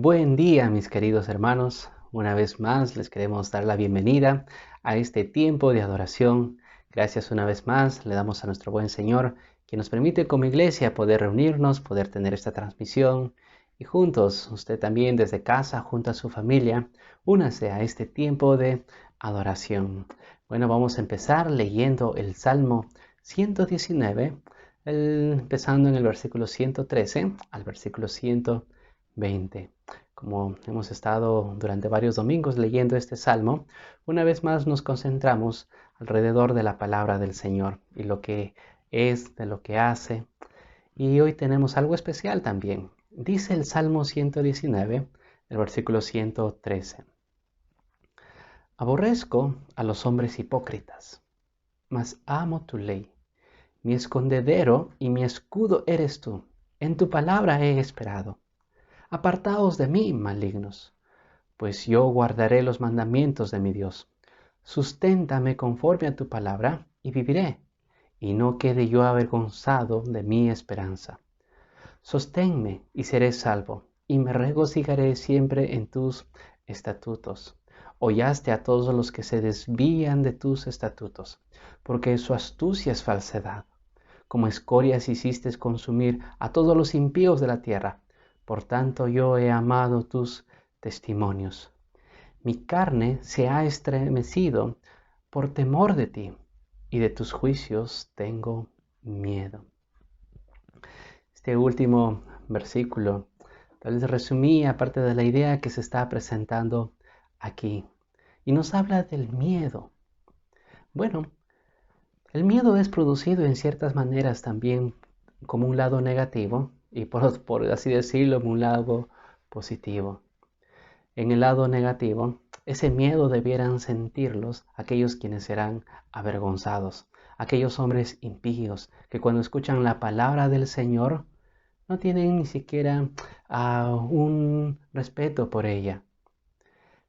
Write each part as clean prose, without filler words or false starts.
Buen día, mis queridos hermanos. Una vez más les queremos dar la bienvenida a este tiempo de adoración. Gracias una vez más le damos a nuestro buen Señor, que nos permite como iglesia poder reunirnos, poder tener esta transmisión y juntos, usted también desde casa, junto a su familia, únase a este tiempo de adoración. Bueno, vamos a empezar leyendo el Salmo 119, empezando en el versículo 113 al versículo 120. Como hemos estado durante varios domingos leyendo este salmo, una vez más nos concentramos alrededor de la palabra del Señor y lo que es, de lo que hace. Y hoy tenemos algo especial también. Dice el Salmo 119, el versículo 113. Aborrezco a los hombres hipócritas, mas amo tu ley. Mi escondedero y mi escudo eres tú. En tu palabra he esperado. Apartaos de mí, malignos, pues yo guardaré los mandamientos de mi Dios. Susténtame conforme a tu palabra y viviré, y no quede yo avergonzado de mi esperanza. Sosténme y seré salvo, y me regocijaré siempre en tus estatutos. Hollaste a todos los que se desvían de tus estatutos, porque su astucia es falsedad. Como escorias hiciste consumir a todos los impíos de la tierra. Por tanto yo he amado tus testimonios. Mi carne se ha estremecido por temor de ti, y de tus juicios tengo miedo. Este último versículo tal vez resumía parte de la idea que se está presentando aquí, y nos habla del miedo. Bueno, el miedo es producido en ciertas maneras también como un lado negativo y por así decirlo, un lado positivo. En el lado negativo, ese miedo debieran sentirlos aquellos quienes serán avergonzados, aquellos hombres impíos que cuando escuchan la palabra del Señor no tienen ni siquiera un respeto por ella.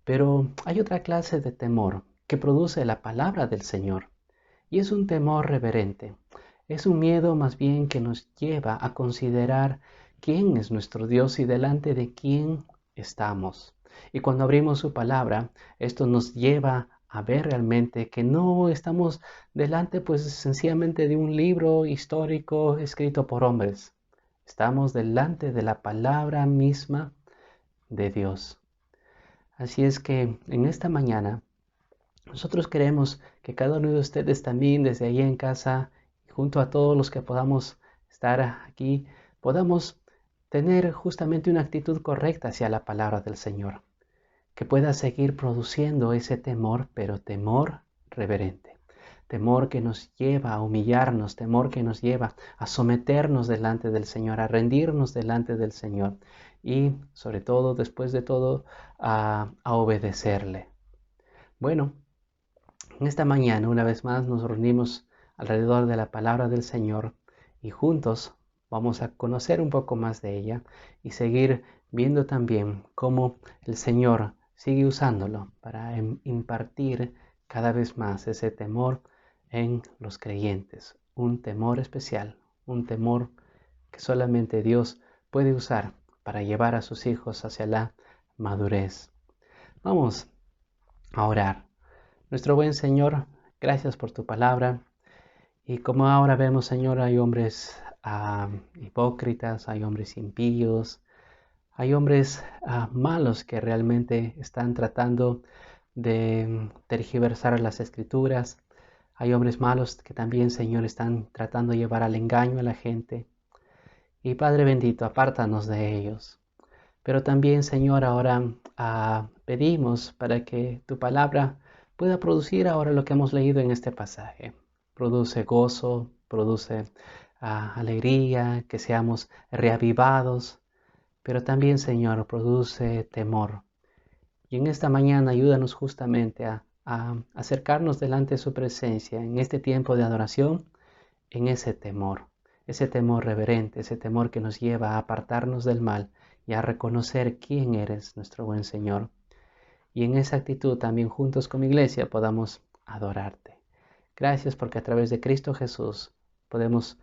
Pero hay otra clase de temor que produce la palabra del Señor. Y es un temor reverente, es un miedo más bien que nos lleva a considerar quién es nuestro Dios y delante de quién estamos. Y cuando abrimos su palabra, esto nos lleva a ver realmente que no estamos delante pues sencillamente de un libro histórico escrito por hombres. Estamos delante de la palabra misma de Dios. Así es que en esta mañana nosotros queremos que cada uno de ustedes también desde ahí en casa, junto a todos los que podamos estar aquí, podamos tener justamente una actitud correcta hacia la palabra del Señor, que pueda seguir produciendo ese temor, pero temor reverente, temor que nos lleva a humillarnos, temor que nos lleva a someternos delante del Señor, a rendirnos delante del Señor y sobre todo, después de todo, a obedecerle. Bueno, en esta mañana, una vez más, nos reunimos alrededor de la palabra del Señor y juntos vamos a conocer un poco más de ella y seguir viendo también cómo el Señor sigue usándolo para impartir cada vez más ese temor en los creyentes. Un temor especial, un temor que solamente Dios puede usar para llevar a sus hijos hacia la madurez. Vamos a orar. Nuestro buen Señor, gracias por tu palabra. Y como ahora vemos, Señor, hay hombres hipócritas, hay hombres impíos, hay hombres malos que realmente están tratando de tergiversar las escrituras. Hay hombres malos que también, Señor, están tratando de llevar al engaño a la gente. Y Padre bendito, apártanos de ellos. Pero también, Señor, ahora pedimos para que tu palabra pueda producir ahora lo que hemos leído en este pasaje. Produce gozo, produce alegría, que seamos reavivados, pero también, Señor, produce temor. Y en esta mañana ayúdanos justamente a acercarnos delante de su presencia en este tiempo de adoración, en ese temor reverente, ese temor que nos lleva a apartarnos del mal y a reconocer quién eres, nuestro buen Señor. Y en esa actitud también juntos como iglesia podamos adorarte. Gracias porque a través de Cristo Jesús podemos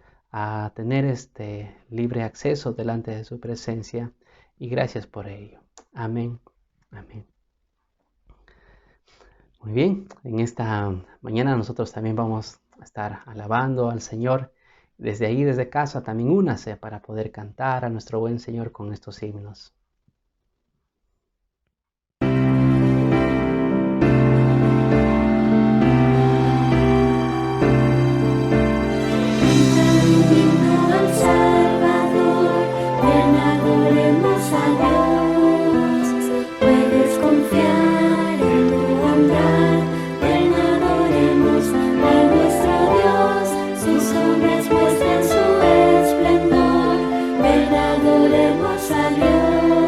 tener este libre acceso delante de su presencia y gracias por ello. Amén. Amén. Muy bien, en esta mañana nosotros también vamos a estar alabando al Señor. Desde ahí, desde casa, también únase para poder cantar a nuestro buen Señor con estos himnos. Ven, adoremos a Dios.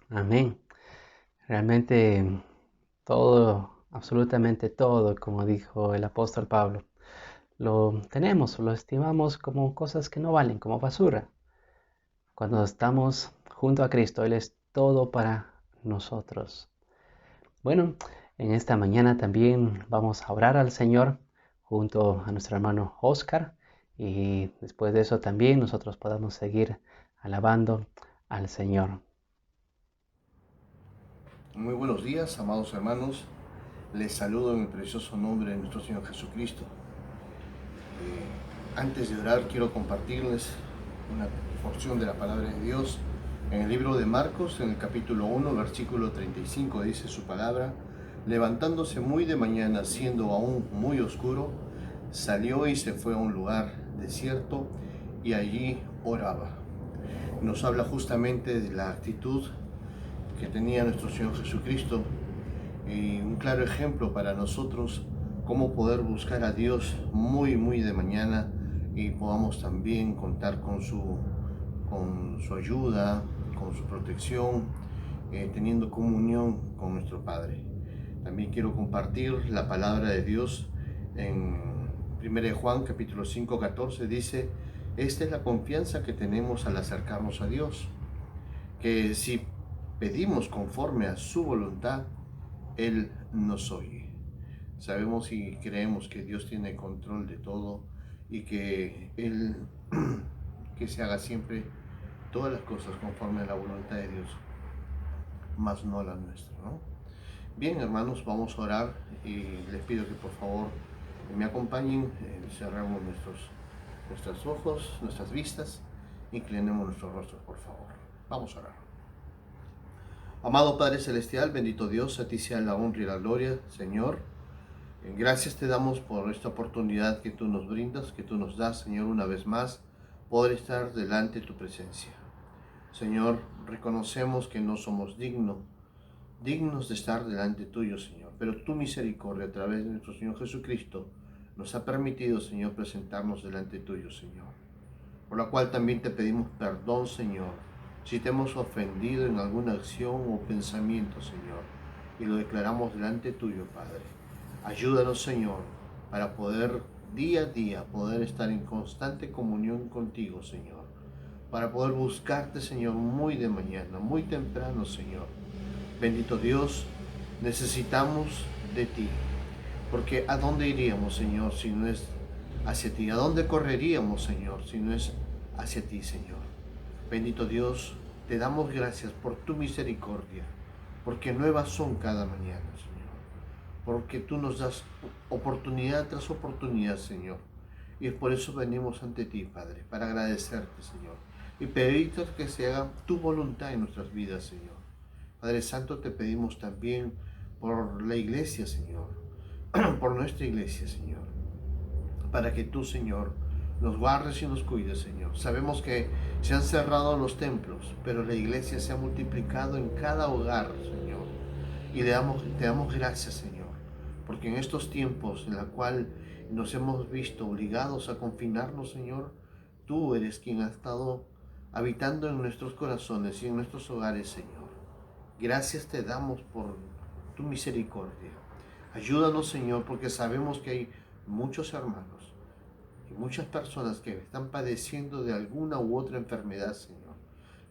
Amén. Realmente todo, absolutamente todo, como dijo el apóstol Pablo, lo tenemos, lo estimamos como cosas que no valen, como basura. Cuando estamos junto a Cristo, Él es todo para nosotros. Bueno, en esta mañana también vamos a orar al Señor junto a nuestro hermano Oscar, y después de eso también nosotros podamos seguir alabando al Señor. Muy buenos días, amados hermanos. Les saludo en el precioso nombre de nuestro Señor Jesucristo. Antes de orar, quiero compartirles una porción de la palabra de Dios. En el libro de Marcos, en el capítulo 1, versículo 35, dice su palabra: levantándose muy de mañana, siendo aún muy oscuro, salió y se fue a un lugar desierto y allí oraba. Nos habla justamente de la actitud que tenía nuestro Señor Jesucristo, y un claro ejemplo para nosotros cómo poder buscar a Dios muy de mañana y podamos también contar con su ayuda, con su protección, teniendo comunión con nuestro Padre. También quiero compartir la palabra de Dios en 1 Juan capítulo 5, 14. Dice: esta es la confianza que tenemos al acercarnos a Dios, que si pedimos conforme a su voluntad, Él nos oye. Sabemos y creemos que Dios tiene control de todo y que Él que se haga siempre todas las cosas conforme a la voluntad de Dios, más no la nuestra, ¿no? Bien, hermanos, vamos a orar y les pido que por favor me acompañen. Cerramos nuestros ojos, nuestras vistas, inclinemos nuestros rostros, por favor. Vamos a orar. Amado Padre Celestial, bendito Dios, a ti sea la honra y la gloria, Señor. Gracias te damos por esta oportunidad que tú nos brindas, que tú nos das, Señor, una vez más, poder estar delante de tu presencia. Señor, reconocemos que no somos dignos de estar delante tuyo, Señor, pero tu misericordia a través de nuestro Señor Jesucristo nos ha permitido, Señor, presentarnos delante tuyo, Señor. Por la cual también te pedimos perdón, Señor, si te hemos ofendido en alguna acción o pensamiento, Señor, y lo declaramos delante tuyo, Padre. Ayúdanos, Señor, para poder día a día poder estar en constante comunión contigo, Señor, para poder buscarte, Señor, muy de mañana, muy temprano, Señor. Bendito Dios, necesitamos de ti, porque ¿a dónde iríamos, Señor, si no es hacia ti? ¿A dónde correríamos, Señor, si no es hacia ti, Señor? Bendito Dios, te damos gracias por tu misericordia, porque nuevas son cada mañana, Señor, porque tú nos das oportunidad tras oportunidad, Señor, y es por eso venimos ante ti, Padre, para agradecerte, Señor, y pedirte que se haga tu voluntad en nuestras vidas, Señor. Padre Santo, te pedimos también por la iglesia, Señor, por nuestra iglesia, Señor, para que tú, Señor, nos guardes y nos cuides, Señor. Sabemos que se han cerrado los templos, pero la iglesia se ha multiplicado en cada hogar, Señor. Y te damos gracias, Señor, porque en estos tiempos en la cual nos hemos visto obligados a confinarnos, Señor, tú eres quien ha estado habitando en nuestros corazones y en nuestros hogares, Señor. Gracias te damos por tu misericordia. Ayúdanos, Señor, porque sabemos que hay muchos hermanos y muchas personas que están padeciendo de alguna u otra enfermedad, Señor.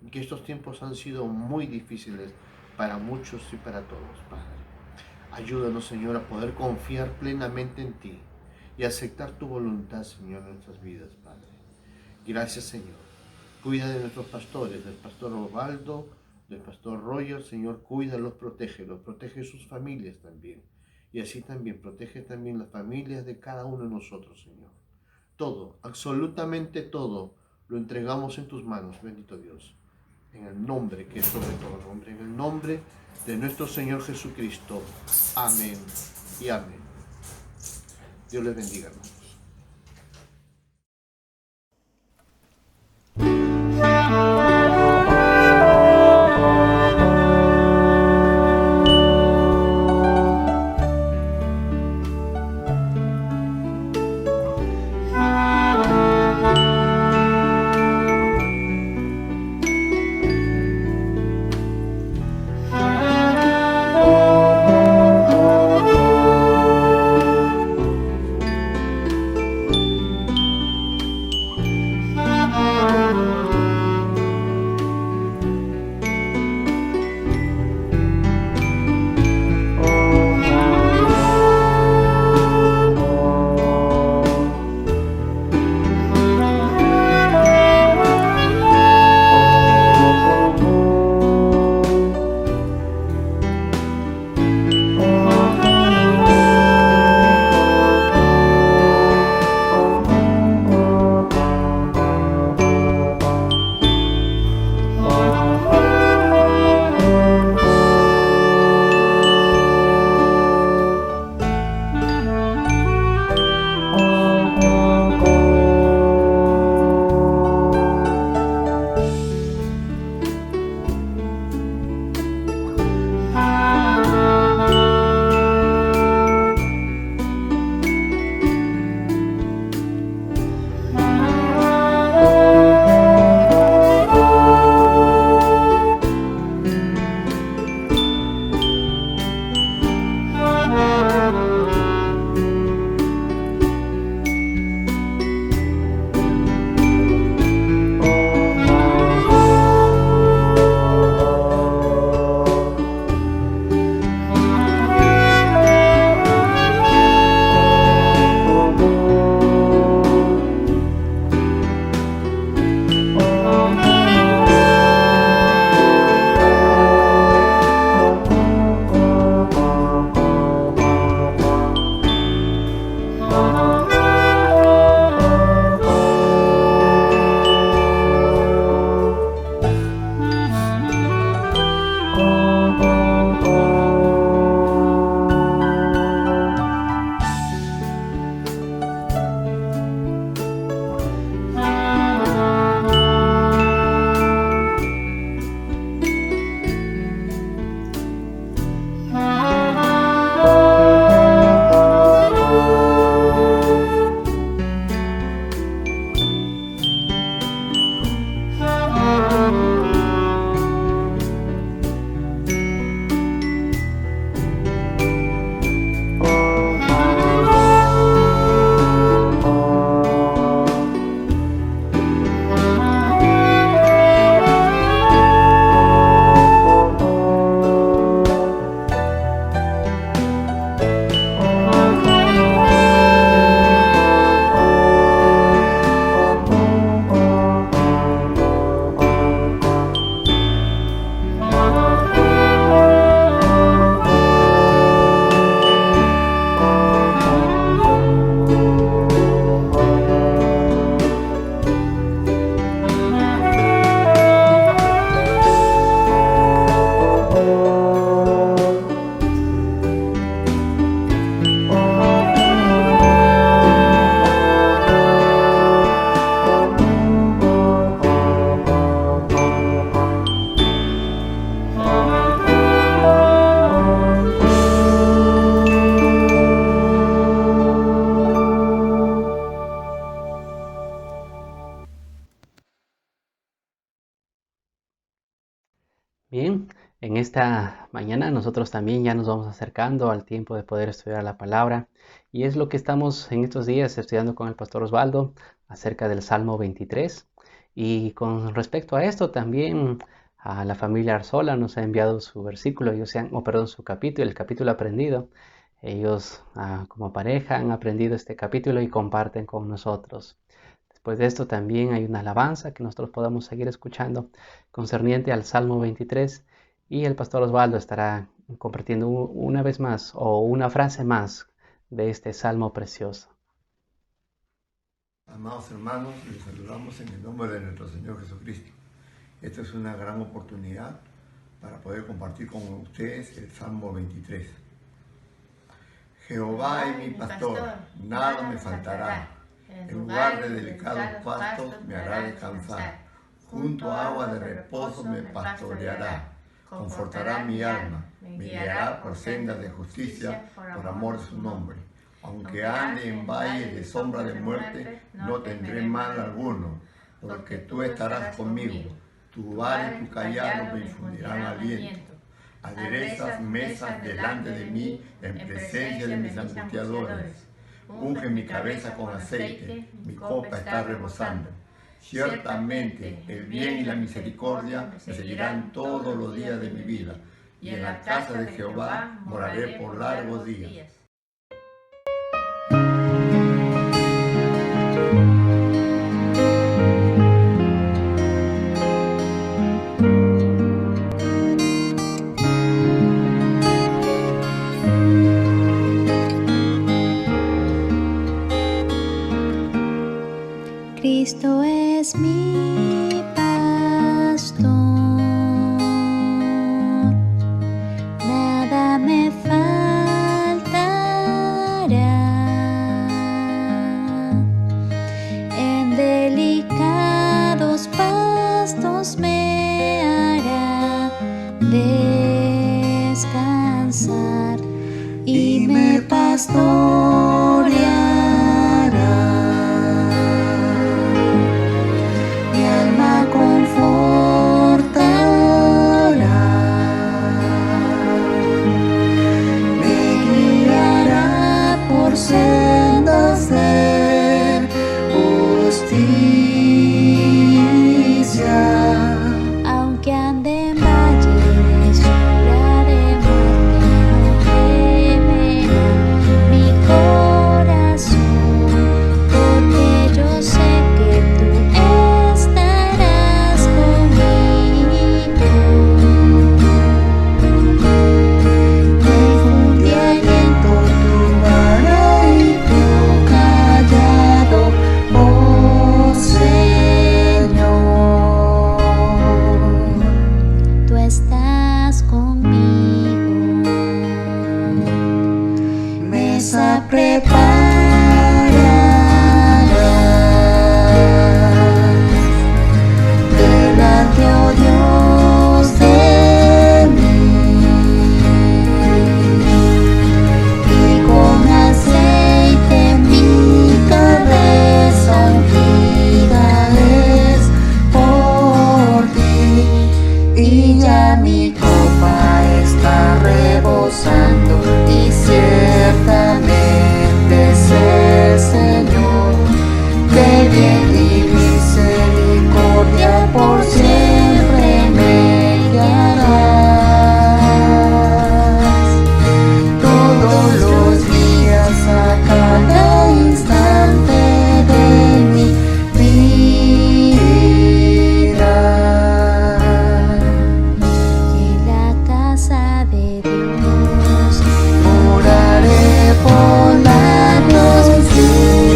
Y que estos tiempos han sido muy difíciles para muchos y para todos, Padre. Ayúdanos, Señor, a poder confiar plenamente en ti y aceptar tu voluntad, Señor, en nuestras vidas, Padre. Gracias, Señor. Cuida de nuestros pastores, del pastor Osvaldo, del pastor Roger, Señor, cuídalos, protege sus familias también. Y así también, protege también las familias de cada uno de nosotros, Señor. Todo, absolutamente todo, lo entregamos en tus manos, bendito Dios. En el nombre que es sobre todo nombre, en el nombre de nuestro Señor Jesucristo. Amén y amén. Dios les bendiga, hermanos. Bien, en esta mañana nosotros también ya nos vamos acercando al tiempo de poder estudiar la palabra y es lo que estamos en estos días estudiando con el pastor Osvaldo acerca del Salmo 23 y con respecto a esto también a la familia Arzola nos ha enviado su versículo, su capítulo, el capítulo aprendido. Ellos como pareja han aprendido este capítulo y comparten con nosotros. Después de esto también hay una alabanza que nosotros podamos seguir escuchando concerniente al Salmo 23 y el pastor Osvaldo estará compartiendo una vez más o una frase más de este Salmo precioso. Amados hermanos, les saludamos en el nombre de nuestro Señor Jesucristo. Esta es una gran oportunidad para poder compartir con ustedes el Salmo 23. Jehová es mi pastor, nada me faltará. En lugar de delicados pastos me hará descansar. Junto a agua de reposo me pastoreará. Confortará mi alma. Me guiará por sendas de justicia por amor de su nombre. Aunque ande en valle de sombra de muerte, no tendré mal alguno, porque tú estarás conmigo. Tu vara y tu cayado me infundirán aliento. Aderezas mesas delante de mí en presencia de mis angustiadores. Unge mi cabeza con aceite, mi copa está rebosando. Ciertamente el bien y la misericordia me seguirán todos los días de mi vida, y en la casa de Jehová moraré por largos días. Cristo es mi pastor, nada me faltará. En delicados pastos me hará descansar y me pastoreará. Sendas de justicia, aunque ande en valle de sombra de muerte, no temerá mi corazón, porque yo sé que tú estarás conmigo. Me infunde aliento tu vara y tu callado, oh Señor. Tú estás conmigo. Mesa prepararás delante, oh Dios, de mí, y con aceite mi cabeza ungida es por ti, y ya mi copa está rebosando, y ciertamente sé, Señor, que bien y misericordia por siempre me guiarás. Todos los días, a cada instante de mi vida. Y en la casa de Dios moraré por largos días.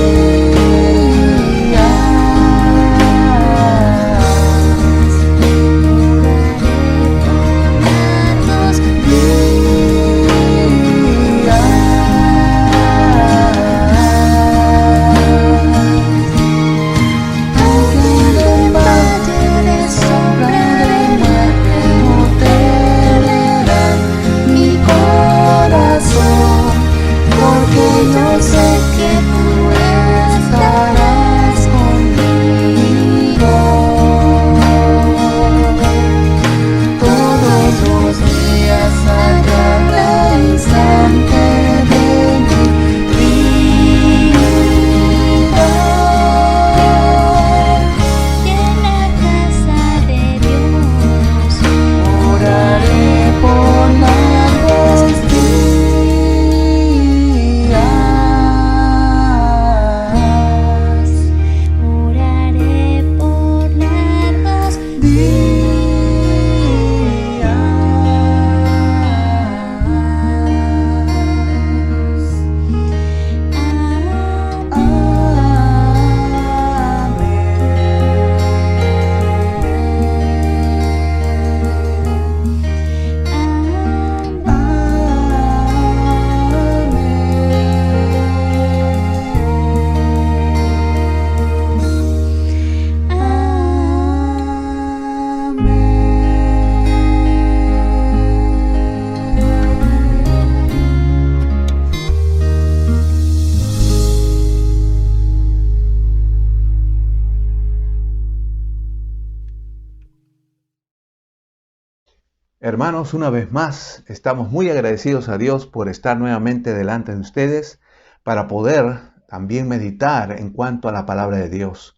Hermanos, una vez más, estamos muy agradecidos a Dios por estar nuevamente delante de ustedes para poder también meditar en cuanto a la palabra de Dios.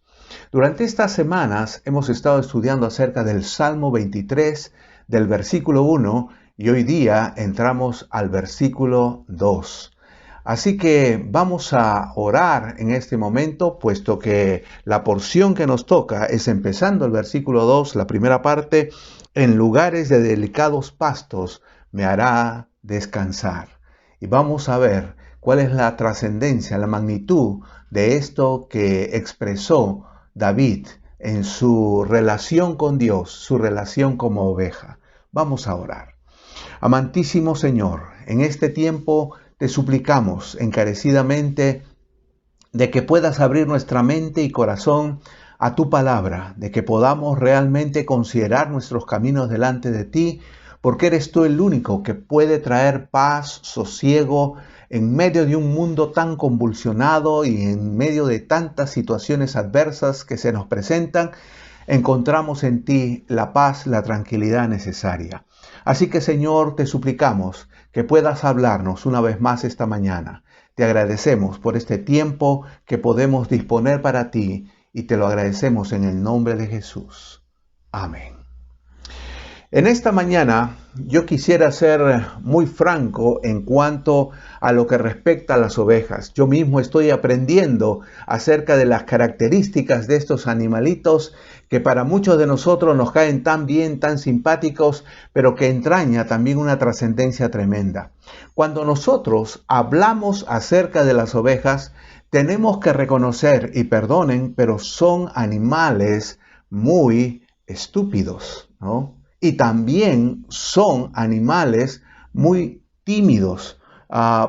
Durante estas semanas hemos estado estudiando acerca del Salmo 23, del versículo 1, y hoy día entramos al versículo 2. Así que vamos a orar en este momento, puesto que la porción que nos toca es empezando el versículo 2, la primera parte: en lugares de delicados pastos me hará descansar. Y vamos a ver cuál es la trascendencia, la magnitud de esto que expresó David en su relación con Dios, su relación como oveja. Vamos a orar. Amantísimo Señor, en este tiempo te suplicamos encarecidamente de que puedas abrir nuestra mente y corazón a tu palabra, de que podamos realmente considerar nuestros caminos delante de ti, porque eres tú el único que puede traer paz, sosiego, en medio de un mundo tan convulsionado y en medio de tantas situaciones adversas que se nos presentan. Encontramos en ti la paz, la tranquilidad necesaria. Así que, Señor, te suplicamos que puedas hablarnos una vez más esta mañana. Te agradecemos por este tiempo que podemos disponer para ti y te lo agradecemos en el nombre de Jesús. Amén. En esta mañana yo quisiera ser muy franco en cuanto a lo que respecta a las ovejas. Yo mismo estoy aprendiendo acerca de las características de estos animalitos que para muchos de nosotros nos caen tan bien, tan simpáticos, pero que entraña también una trascendencia tremenda. Cuando nosotros hablamos acerca de las ovejas, tenemos que reconocer, y perdonen, pero son animales muy estúpidos, ¿no? Y también son animales muy tímidos,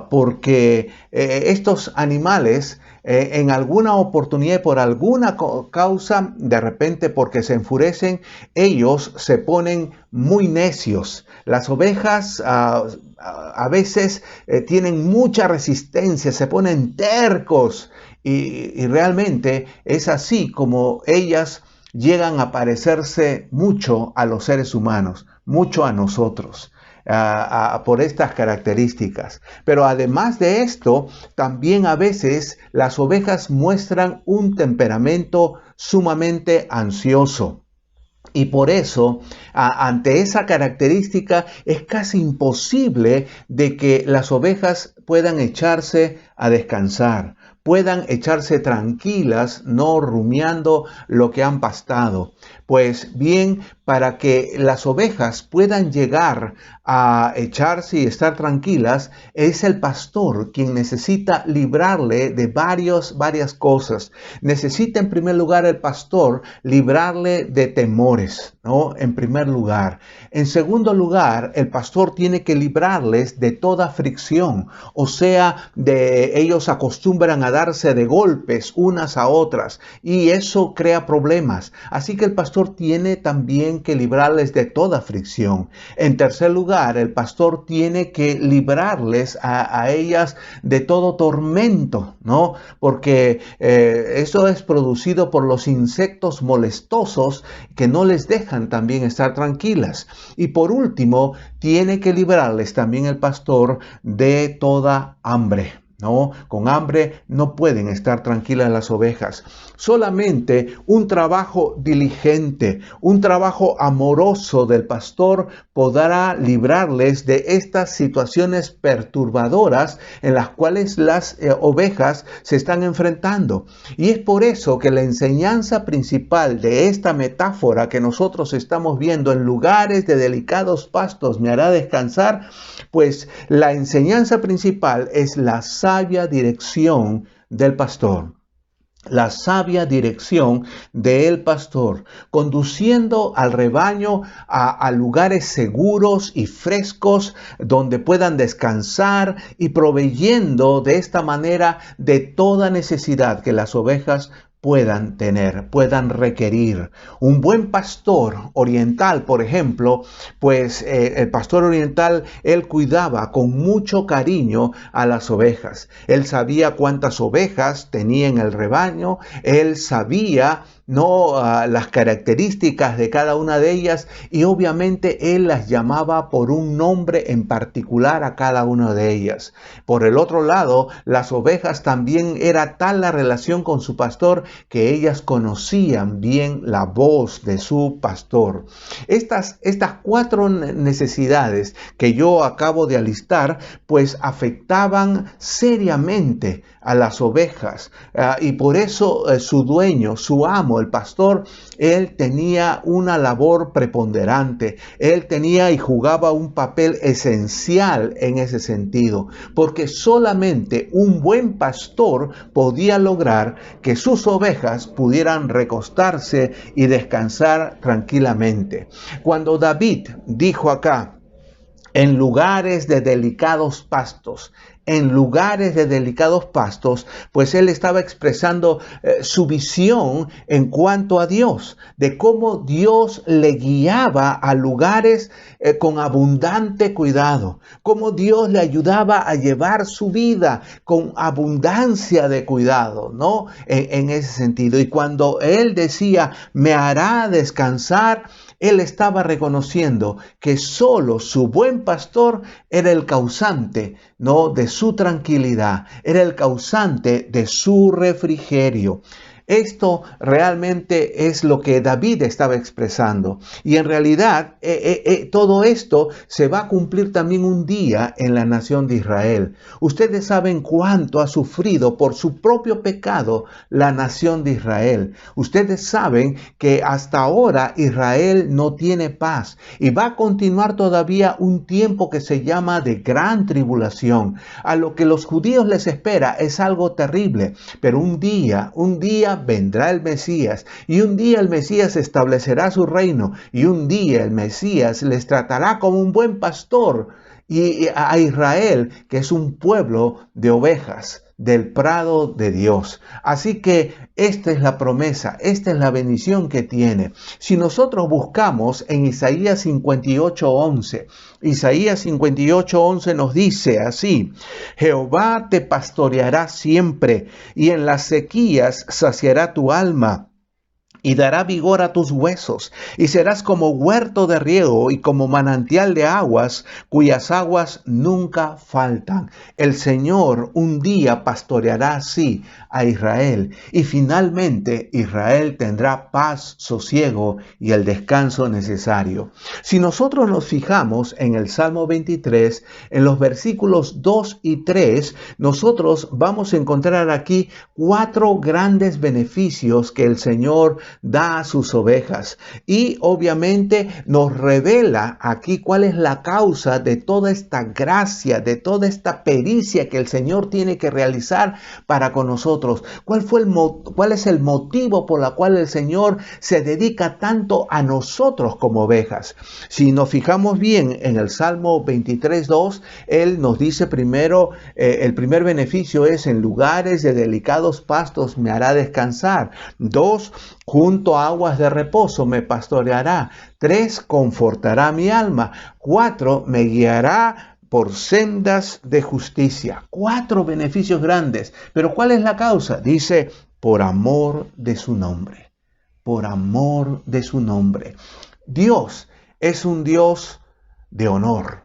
porque estos animales en alguna oportunidad, por alguna causa, de repente porque se enfurecen, ellos se ponen muy necios. Las ovejas a veces tienen mucha resistencia, se ponen tercos y realmente es así como ellas llegan a parecerse mucho a los seres humanos, mucho a nosotros, por estas características. Pero además de esto, también a veces las ovejas muestran un temperamento sumamente ansioso. Y por eso, ante esa característica, es casi imposible de que las ovejas puedan echarse a descansar, puedan echarse tranquilas, no rumiando lo que han pastado. Pues bien, para que las ovejas puedan llegar a echarse y estar tranquilas, es el pastor quien necesita librarle de varias cosas. Necesita en primer lugar el pastor librarle de temores, ¿no? En primer lugar. En segundo lugar, el pastor tiene que librarles de toda fricción, o sea, ellos acostumbran a darse de golpes unas a otras y eso crea problemas. Así que el pastor tiene también que librarles de toda fricción. En tercer lugar, el pastor tiene que librarles a ellas de todo tormento, ¿no? Porque eso es producido por los insectos molestosos que no les dejan también estar tranquilas. Y por último, tiene que librarles también el pastor de toda hambre, ¿no? Con hambre no pueden estar tranquilas las ovejas. Solamente un trabajo diligente, un trabajo amoroso del pastor podrá librarles de estas situaciones perturbadoras en las cuales las ovejas se están enfrentando. Y es por eso que la enseñanza principal de esta metáfora que nosotros estamos viendo, en lugares de delicados pastos me hará descansar, pues la enseñanza principal es la sabia dirección del pastor. La sabia dirección del pastor, conduciendo al rebaño a lugares seguros y frescos donde puedan descansar y proveyendo de esta manera de toda necesidad que las ovejas puedan tener, puedan requerir. Un buen pastor oriental, por ejemplo, pues el pastor oriental, él cuidaba con mucho cariño a las ovejas. Él sabía cuántas ovejas tenía en el rebaño, él sabía ¿no? Las características de cada una de ellas, y obviamente él las llamaba por un nombre en particular a cada una de ellas. Por el otro lado, las ovejas también era tal la relación con su pastor que ellas conocían bien la voz de su pastor. Estas 4 necesidades que yo acabo de alistar, pues afectaban seriamente a las ovejas, y por eso su dueño, su amo, el pastor, él tenía una labor preponderante. Él tenía y jugaba un papel esencial en ese sentido, porque solamente un buen pastor podía lograr que sus ovejas pudieran recostarse y descansar tranquilamente. Cuando David dijo acá, en lugares de delicados pastos, pues él estaba expresando su visión en cuanto a Dios, de cómo Dios le guiaba a lugares con abundante cuidado, cómo Dios le ayudaba a llevar su vida con abundancia de cuidado, ¿no? En ese sentido. Y cuando él decía, me hará descansar, él estaba reconociendo que solo su buen pastor era el causante, ¿no?, de su tranquilidad, era el causante de su refrigerio. Esto realmente es lo que David estaba expresando. Y en realidad todo esto se va a cumplir también un día en la nación de Israel. Ustedes saben cuánto ha sufrido por su propio pecado la nación de Israel. Ustedes saben que hasta ahora Israel no tiene paz y va a continuar todavía un tiempo que se llama de gran tribulación. A lo que los judíos les espera es algo terrible, pero un día vendrá el Mesías, y un día el Mesías establecerá su reino, y un día el Mesías les tratará como un buen pastor y a Israel, que es un pueblo de ovejas del prado de Dios. Así que esta es la promesa, esta es la bendición que tiene. Si nosotros buscamos en Isaías 58:11, Isaías 58:11 nos dice así: Jehová te pastoreará siempre, y en las sequías saciará tu alma, y dará vigor a tus huesos, y serás como huerto de riego y como manantial de aguas, cuyas aguas nunca faltan. El Señor un día pastoreará así a Israel, y finalmente Israel tendrá paz, sosiego y el descanso necesario. Si nosotros nos fijamos en el Salmo 23, en los versículos 2 y 3, nosotros vamos a encontrar aquí 4 grandes beneficios que el Señor da a sus ovejas, y obviamente nos revela aquí cuál es la causa de toda esta gracia, de toda esta pericia que el Señor tiene que realizar para con nosotros. ¿Cuál es el motivo por el cual el Señor se dedica tanto a nosotros como ovejas? Si nos fijamos bien en el Salmo 23:2, Él nos dice primero, el primer beneficio es: en lugares de delicados pastos me hará descansar. 2, junto a aguas de reposo me pastoreará. 3, confortará mi alma. 4, me guiará por sendas de justicia. 4 beneficios grandes. Pero ¿cuál es la causa? Dice, por amor de su nombre. Por amor de su nombre. Dios es un Dios de honor.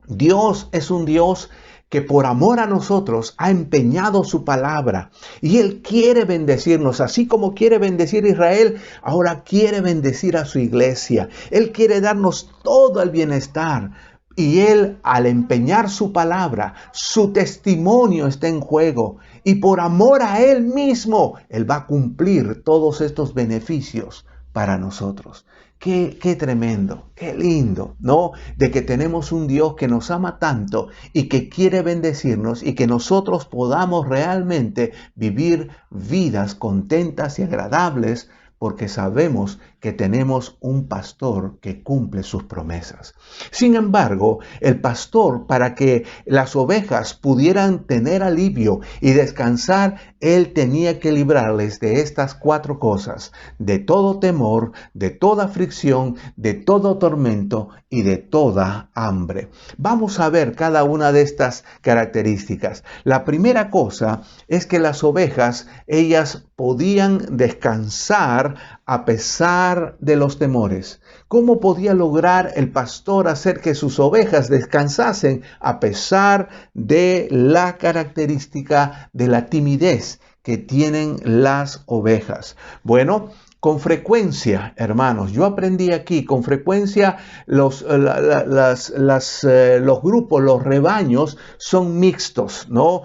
Dios es un Dios que por amor a nosotros ha empeñado su palabra, y Él quiere bendecirnos, así como quiere bendecir a Israel, ahora quiere bendecir a su iglesia. Él quiere darnos todo el bienestar, y Él, al empeñar su palabra, su testimonio está en juego, y por amor a Él mismo, Él va a cumplir todos estos beneficios para nosotros. Qué tremendo, qué lindo, ¿no? De que tenemos un Dios que nos ama tanto y que quiere bendecirnos, y que nosotros podamos realmente vivir vidas contentas y agradables, porque sabemos que tenemos un pastor que cumple sus promesas. Sin embargo, el pastor, para que las ovejas pudieran tener alivio y descansar, él tenía que librarles de estas 4 cosas: de todo temor, de toda aflicción, de todo tormento y de toda hambre. Vamos a ver cada una de estas características. La primera cosa es que las ovejas, ellas podían descansar a pesar de los temores. ¿Cómo podía lograr el pastor hacer que sus ovejas descansasen a pesar de la característica de la timidez que tienen las ovejas? Bueno, con frecuencia, hermanos, yo aprendí aquí, con frecuencia los grupos, los rebaños son mixtos, ¿no?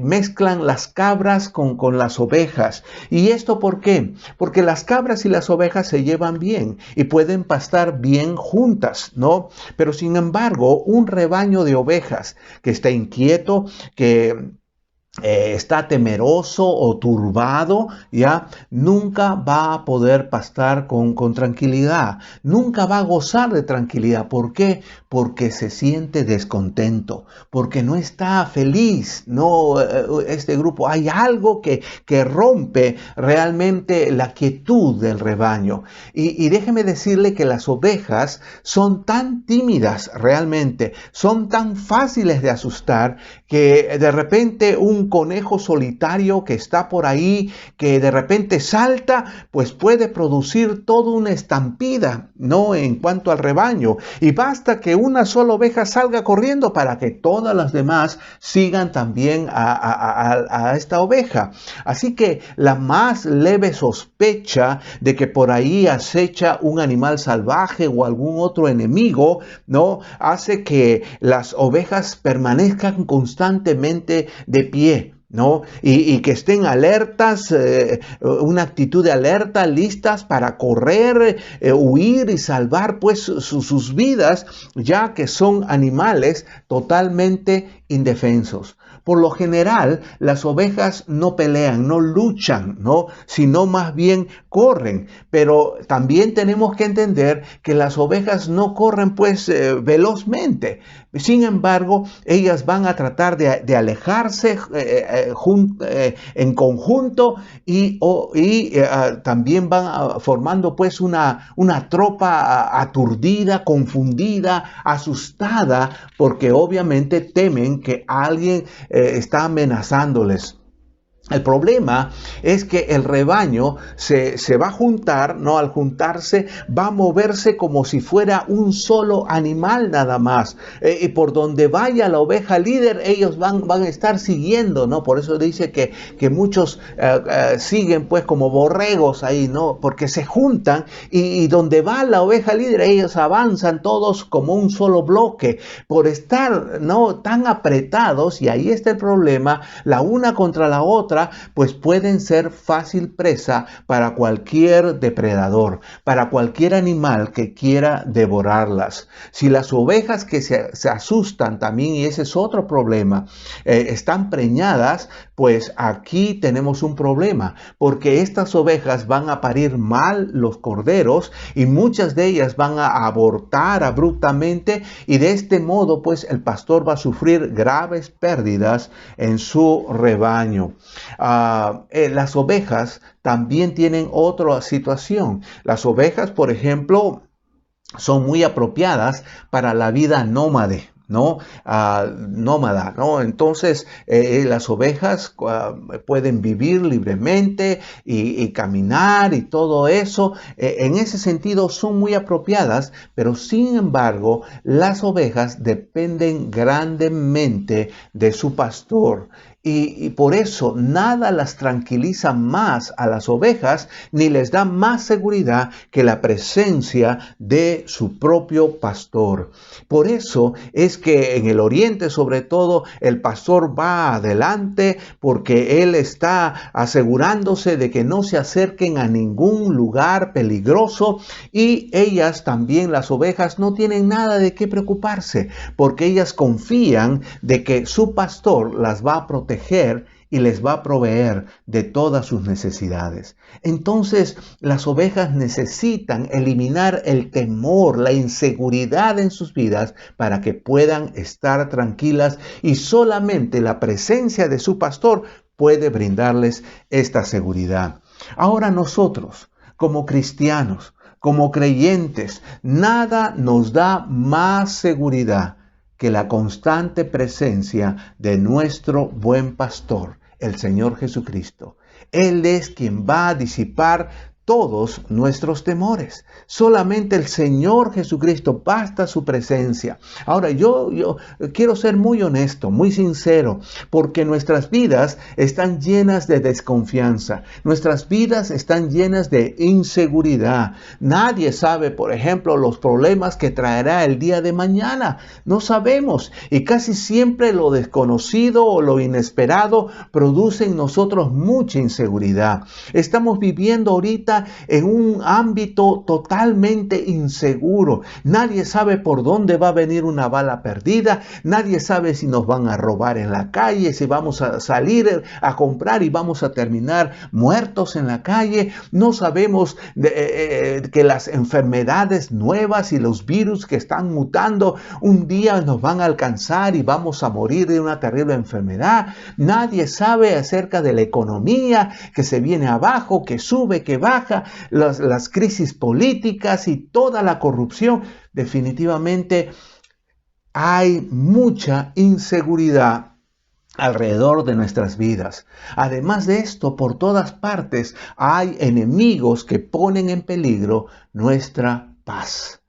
Mezclan las cabras con las ovejas. ¿Y esto por qué? Porque las cabras y las ovejas se llevan bien y pueden pastar bien juntas, ¿no? Pero sin embargo, un rebaño de ovejas que está inquieto, que está temeroso o turbado, ya nunca va a poder pastar con tranquilidad, nunca va a gozar de tranquilidad. ¿Por qué? Porque se siente descontento, porque no está feliz, no, este grupo, hay algo que rompe realmente la quietud del rebaño. Y déjeme decirle que las ovejas son tan tímidas realmente, son tan fáciles de asustar, que de repente un conejo solitario que está por ahí, que de repente salta, pues puede producir toda una estampida, ¿no? En cuanto al rebaño. Y basta que una sola oveja salga corriendo para que todas las demás sigan también a esta oveja. Así que la más leve sospecha de que por ahí acecha un animal salvaje o algún otro enemigo, ¿no? Hace que las ovejas permanezcan constantemente de pie, ¿no? Y que estén alertas, una actitud de alerta, listas para correr, huir y salvar pues sus vidas, ya que son animales totalmente indefensos. Por lo general, las ovejas no pelean, no luchan, ¿no? Sino más bien corren. Pero también tenemos que entender que las ovejas no corren pues velozmente. Sin embargo, ellas van a tratar de alejarse en conjunto y también van formando pues una tropa aturdida, confundida, asustada, porque obviamente temen que alguien está amenazándoles. El problema es que el rebaño se va a juntar, ¿no? Al juntarse va a moverse como si fuera un solo animal nada más. Y por donde vaya la oveja líder, ellos van a estar siguiendo, ¿no? Por eso dice que muchos siguen pues como borregos ahí, ¿no? Porque se juntan y donde va la oveja líder, ellos avanzan todos como un solo bloque. Por estar, ¿no? Tan apretados, y ahí está el problema, la una contra la otra, pues pueden ser fácil presa para cualquier depredador, para cualquier animal que quiera devorarlas. Si las ovejas que se asustan también, y ese es otro problema, están preñadas, pues aquí tenemos un problema, porque estas ovejas van a parir mal los corderos y muchas de ellas van a abortar abruptamente, y de este modo pues el pastor va a sufrir graves pérdidas en su rebaño. Las ovejas también tienen otra situación. Las ovejas, por ejemplo, son muy apropiadas para la vida nómade, ¿no? Nómada, ¿no? Entonces, las ovejas pueden vivir libremente y caminar y todo eso. En ese sentido son muy apropiadas, pero sin embargo, las ovejas dependen grandemente de su pastor. Y por eso nada las tranquiliza más a las ovejas ni les da más seguridad que la presencia de su propio pastor. Por eso es que en el oriente, sobre todo, el pastor va adelante, porque él está asegurándose de que no se acerquen a ningún lugar peligroso, y ellas también, las ovejas, no tienen nada de qué preocuparse, porque ellas confían de que su pastor las va a proteger y les va a proveer de todas sus necesidades. Entonces, las ovejas necesitan eliminar el temor, la inseguridad en sus vidas para que puedan estar tranquilas, y solamente la presencia de su pastor puede brindarles esta seguridad. Ahora nosotros, como cristianos, como creyentes, nada nos da más seguridad que la constante presencia de nuestro buen pastor, el Señor Jesucristo. Él es quien va a disipar todos nuestros temores. Solamente el Señor Jesucristo, basta su presencia. Ahora, yo quiero ser muy honesto, muy sincero, porque nuestras vidas están llenas de desconfianza. Nuestras vidas están llenas de inseguridad. Nadie sabe, por ejemplo, los problemas que traerá el día de mañana. No sabemos. Y casi siempre lo desconocido o lo inesperado produce en nosotros mucha inseguridad. Estamos viviendo ahorita en un ámbito totalmente inseguro. Nadie sabe por dónde va a venir una bala perdida. Nadie sabe si nos van a robar en la calle, si vamos a salir a comprar y vamos a terminar muertos en la calle. No sabemos que las enfermedades nuevas y los virus que están mutando un día nos van a alcanzar y vamos a morir de una terrible enfermedad. Nadie sabe acerca de la economía, que se viene abajo, que sube, que baja. Las crisis políticas y toda la corrupción. Definitivamente hay mucha inseguridad alrededor de nuestras vidas. Además de esto, por todas partes hay enemigos que ponen en peligro nuestra paz.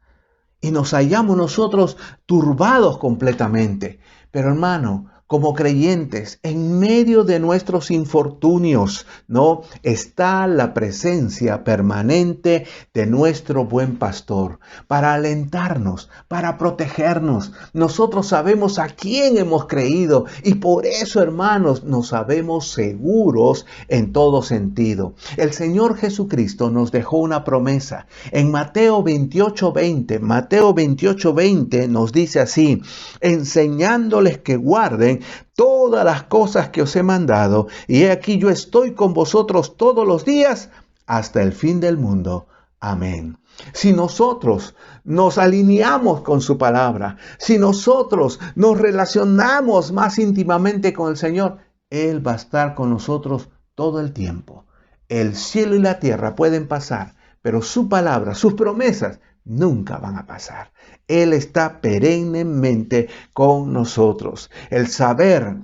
Y nos hallamos nosotros turbados completamente. Pero hermano, como creyentes, en medio de nuestros infortunios, ¿no?, está la presencia permanente de nuestro buen pastor para alentarnos, para protegernos. Nosotros sabemos a quién hemos creído y por eso, hermanos, nos sabemos seguros en todo sentido. El Señor Jesucristo nos dejó una promesa. En Mateo 28:20 nos dice así: enseñándoles que guarden todas las cosas que os he mandado, y he aquí yo estoy con vosotros todos los días hasta el fin del mundo. Amén. Si nosotros nos alineamos con su palabra, si nosotros nos relacionamos más íntimamente con el Señor, Él va a estar con nosotros todo el tiempo. El cielo y la tierra pueden pasar, pero su palabra, sus promesas, nunca van a pasar. Él está perennemente con nosotros. El saber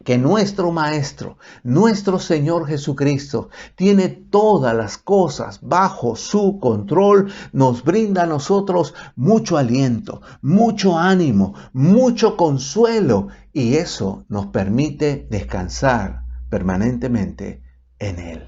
que nuestro Maestro, nuestro Señor Jesucristo, tiene todas las cosas bajo su control, nos brinda a nosotros mucho aliento, mucho ánimo, mucho consuelo, y eso nos permite descansar permanentemente en Él.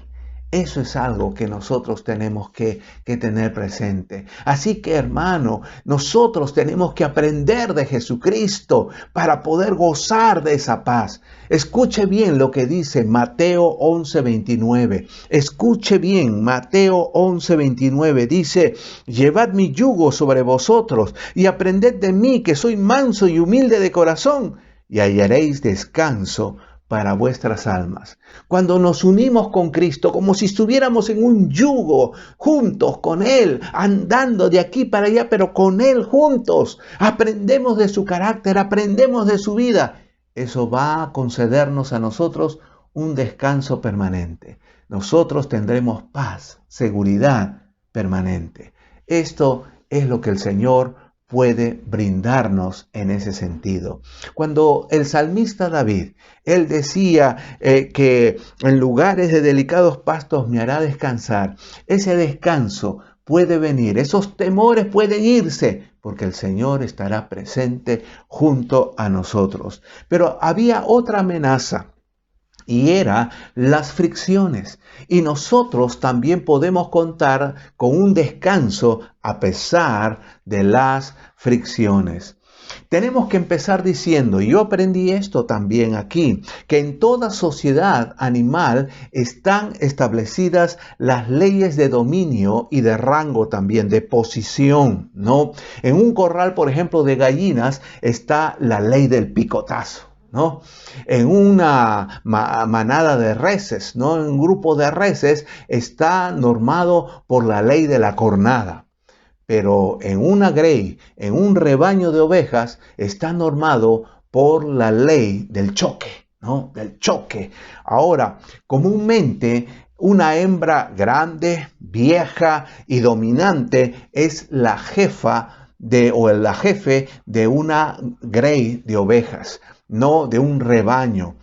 Eso es algo que nosotros tenemos que tener presente. Así que, hermano, nosotros tenemos que aprender de Jesucristo para poder gozar de esa paz. Escuche bien lo que dice Mateo 11:29. Escuche bien, Mateo 11:29 dice: llevad mi yugo sobre vosotros y aprended de mí, que soy manso y humilde de corazón, y hallaréis descanso para vuestras almas. Cuando nos unimos con Cristo, como si estuviéramos en un yugo juntos con Él, andando de aquí para allá, pero con Él juntos, aprendemos de su carácter, aprendemos de su vida. Eso va a concedernos a nosotros un descanso permanente. Nosotros tendremos paz, seguridad permanente. Esto es lo que el Señor puede brindarnos en ese sentido. Cuando el salmista David, él decía que en lugares de delicados pastos me hará descansar, ese descanso puede venir, esos temores pueden irse, porque el Señor estará presente junto a nosotros. Pero había otra amenaza, y era las fricciones. Y nosotros también podemos contar con un descanso a pesar de las fricciones. Tenemos que empezar diciendo, y yo aprendí esto también aquí, que en toda sociedad animal están establecidas las leyes de dominio y de rango también, de posición, ¿no? En un corral, por ejemplo, de gallinas está la ley del picotazo, ¿no? En una manada de reses, ¿no? En un grupo de reses está normado por la ley de la cornada. Pero en una grey, en un rebaño de ovejas, está normado por la ley del choque, ¿no? Del choque. Ahora, comúnmente, una hembra grande, vieja y dominante es la jefa o la jefe de una grey de ovejas, no de un rebaño.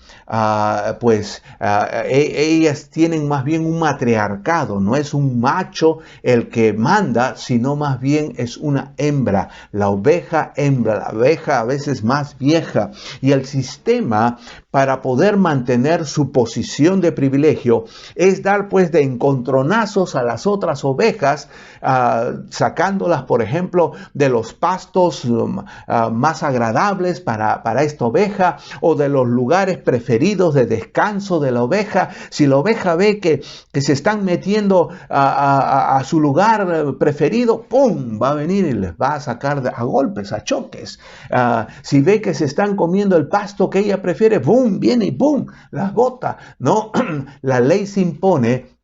Ellas tienen más bien un matriarcado, no es un macho el que manda, sino más bien es una hembra, la oveja hembra, la oveja a veces más vieja. Y el sistema para poder mantener su posición de privilegio es dar pues de encontronazos a las otras ovejas, sacándolas por ejemplo de los pastos más agradables para esta oveja, o de los lugares preferidos de descanso de la oveja. Si la oveja ve que se están metiendo a su lugar preferido, ¡pum!, va a venir y les va a sacar a golpes, a choques. Si ve que se están comiendo el pasto que ella prefiere, ¡pum!, viene y ¡pum!, las bota, ¿no? La ley se impone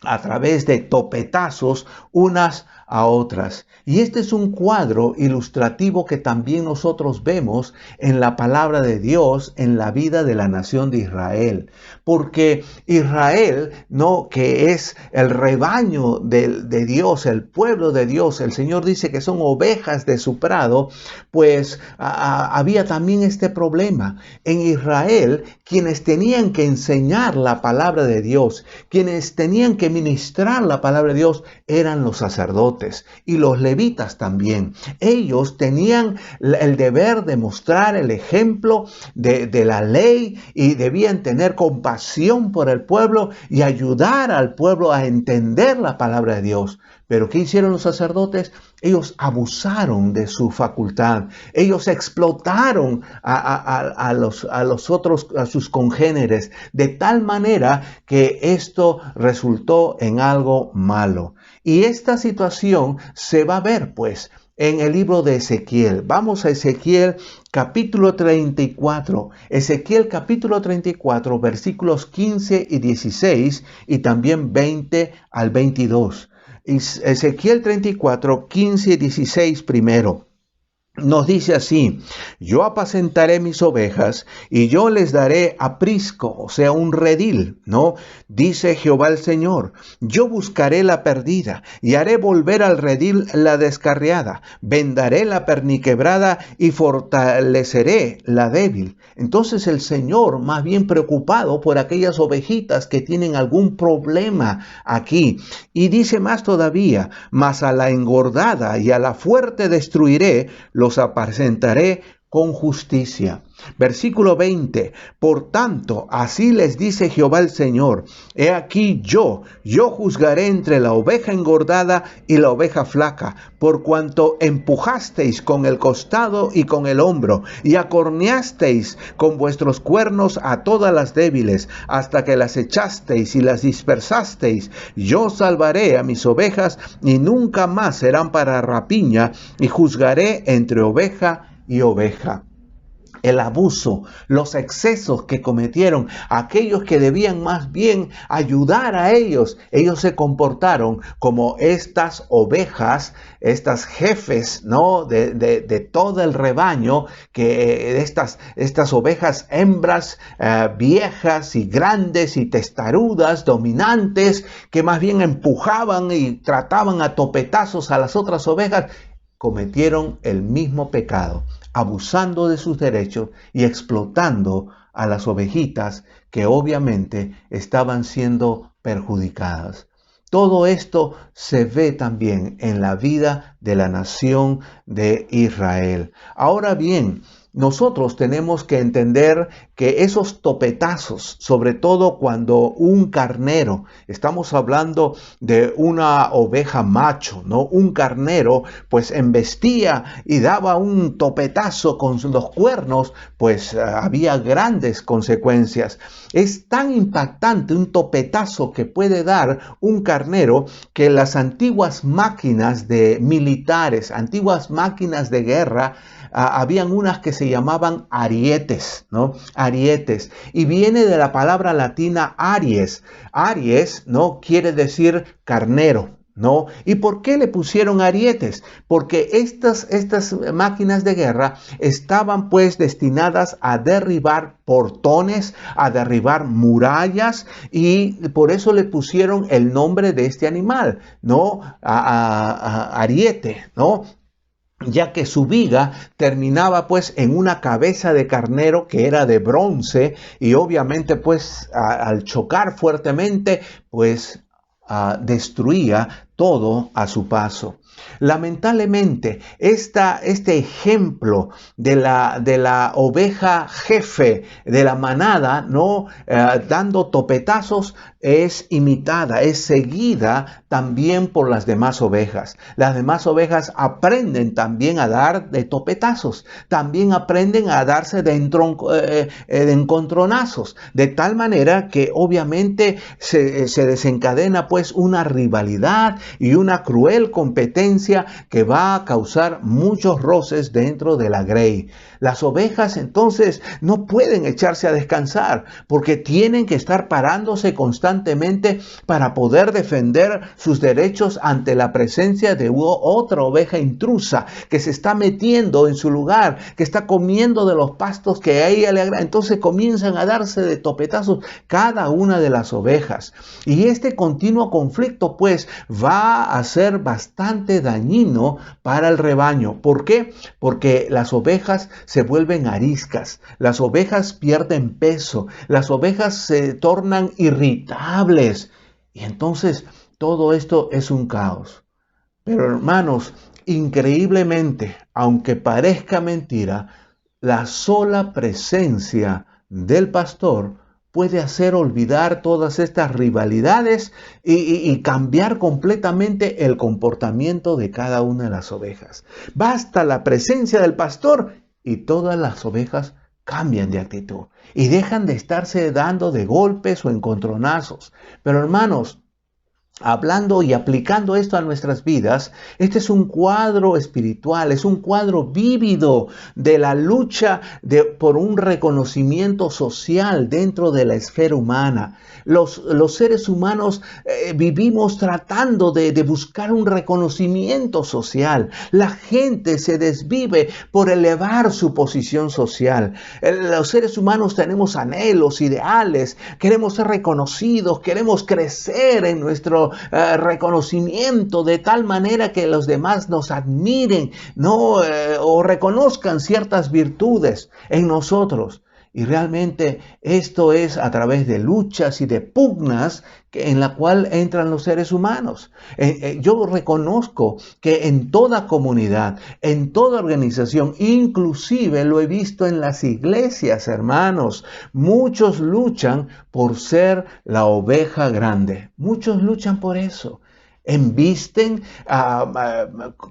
a través de topetazos unas a otras. Y este es un cuadro ilustrativo que también nosotros vemos en la palabra de Dios, en la vida de la nación de Israel. Porque Israel, ¿no?, que es el rebaño de Dios, el pueblo de Dios, el Señor dice que son ovejas de su prado, pues había también este problema. En Israel, quienes tenían que enseñar la palabra de Dios, quienes tenían que ministrar la palabra de Dios, eran los sacerdotes y los levitas también. Ellos tenían el deber de mostrar el ejemplo de la ley y debían tener compasión por el pueblo y ayudar al pueblo a entender la palabra de Dios. Pero ¿qué hicieron los sacerdotes? Ellos abusaron de su facultad. Ellos explotaron a sus congéneres de tal manera que esto resultó en algo malo. Y esta situación se va a ver pues en el libro de Ezequiel. Vamos a Ezequiel capítulo 34. Ezequiel capítulo 34, versículos 15 y 16 y también 20 al 22. Ezequiel 34, 15 y 16 primero. Nos dice así: yo apacentaré mis ovejas y yo les daré aprisco, o sea, un redil, ¿no? Dice Jehová el Señor: yo buscaré la perdida y haré volver al redil la descarriada, vendaré la perniquebrada y fortaleceré la débil. Entonces el Señor, más bien preocupado por aquellas ovejitas que tienen algún problema aquí, y dice más todavía: mas a la engordada y a la fuerte destruiré, los apacentaré con justicia. Versículo 20. Por tanto, así les dice Jehová el Señor: he aquí yo juzgaré entre la oveja engordada y la oveja flaca, por cuanto empujasteis con el costado y con el hombro, y acorneasteis con vuestros cuernos a todas las débiles, hasta que las echasteis y las dispersasteis. Yo salvaré a mis ovejas, y nunca más serán para rapiña, y juzgaré entre oveja y oveja. El abuso, los excesos que cometieron aquellos que debían más bien ayudar a ellos se comportaron como estas ovejas, estas jefes, ¿no?, de todo el rebaño, que estas ovejas hembras viejas y grandes y testarudas, dominantes, que más bien empujaban y trataban a topetazos a las otras ovejas, cometieron el mismo pecado, abusando de sus derechos y explotando a las ovejitas que obviamente estaban siendo perjudicadas. Todo esto se ve también en la vida de la nación de Israel. Ahora bien, nosotros tenemos que entender que esos topetazos, sobre todo cuando un carnero, estamos hablando de una oveja macho, ¿no? Un carnero pues embestía y daba un topetazo con los cuernos, pues había grandes consecuencias. Es tan impactante un topetazo que puede dar un carnero que las antiguas máquinas de militares militares, antiguas máquinas de guerra. Habían unas que se llamaban arietes, ¿no? Arietes. Y viene de la palabra latina aries. Aries, ¿no? Quiere decir carnero, ¿no? ¿Y por qué le pusieron arietes? Porque estas máquinas de guerra estaban pues destinadas a derribar portones, a derribar murallas, y por eso le pusieron el nombre de este animal, ¿no? Ariete, ¿no? Ya que su viga terminaba pues en una cabeza de carnero que era de bronce, y obviamente pues al chocar fuertemente pues destruía todo a su paso. Lamentablemente, este ejemplo de la oveja jefe de la manada, ¿no? Dando topetazos, es imitada, es seguida también por las demás ovejas. Las demás ovejas aprenden también a dar de topetazos, también aprenden a darse de encontronazos, de tal manera que obviamente se desencadena pues una rivalidad y una cruel competencia que va a causar muchos roces dentro de la grey. Las ovejas entonces no pueden echarse a descansar porque tienen que estar parándose constantemente para poder defender sus derechos ante la presencia de otra oveja intrusa que se está metiendo en su lugar, que está comiendo de los pastos que a ella le agrada. Entonces comienzan a darse de topetazos cada una de las ovejas. Y este continuo conflicto pues va a ser bastante dañino para el rebaño. ¿Por qué? Porque las ovejas se vuelven ariscas, las ovejas pierden peso, las ovejas se tornan irritables, y entonces todo esto es un caos. Pero hermanos, increíblemente, aunque parezca mentira, la sola presencia del pastor puede hacer olvidar todas estas rivalidades y cambiar completamente el comportamiento de cada una de las ovejas. Basta la presencia del pastor y todas las ovejas cambian de actitud y dejan de estarse dando de golpes o encontronazos. Pero hermanos, hablando y aplicando esto a nuestras vidas, este es un cuadro espiritual, es un cuadro vívido de la lucha por un reconocimiento social dentro de la esfera humana. Los seres humanos vivimos tratando de buscar un reconocimiento social. La gente se desvive por elevar su posición social. Los seres humanos tenemos anhelos, ideales, queremos ser reconocidos, queremos crecer en nuestro reconocimiento de tal manera que los demás nos admiren, ¿no? O reconozcan ciertas virtudes en nosotros. Y realmente esto es a través de luchas y de pugnas en la cual entran los seres humanos. Yo reconozco que en toda comunidad, en toda organización, inclusive lo he visto en las iglesias, hermanos, muchos luchan por ser la oveja grande. Muchos luchan por eso. Embisten,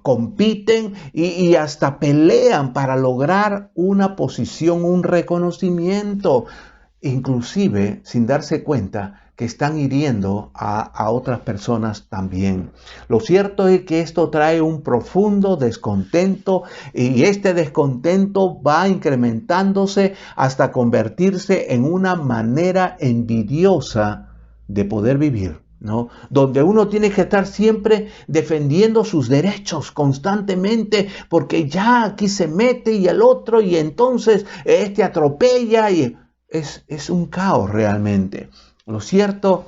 compiten y hasta pelean para lograr una posición, un reconocimiento, inclusive sin darse cuenta que están hiriendo a otras personas también. Lo cierto es que esto trae un profundo descontento, y este descontento va incrementándose hasta convertirse en una manera envidiosa de poder vivir, ¿no? Donde uno tiene que estar siempre defendiendo sus derechos constantemente, porque ya aquí se mete y el otro, y entonces este atropella, y es un caos realmente. Lo cierto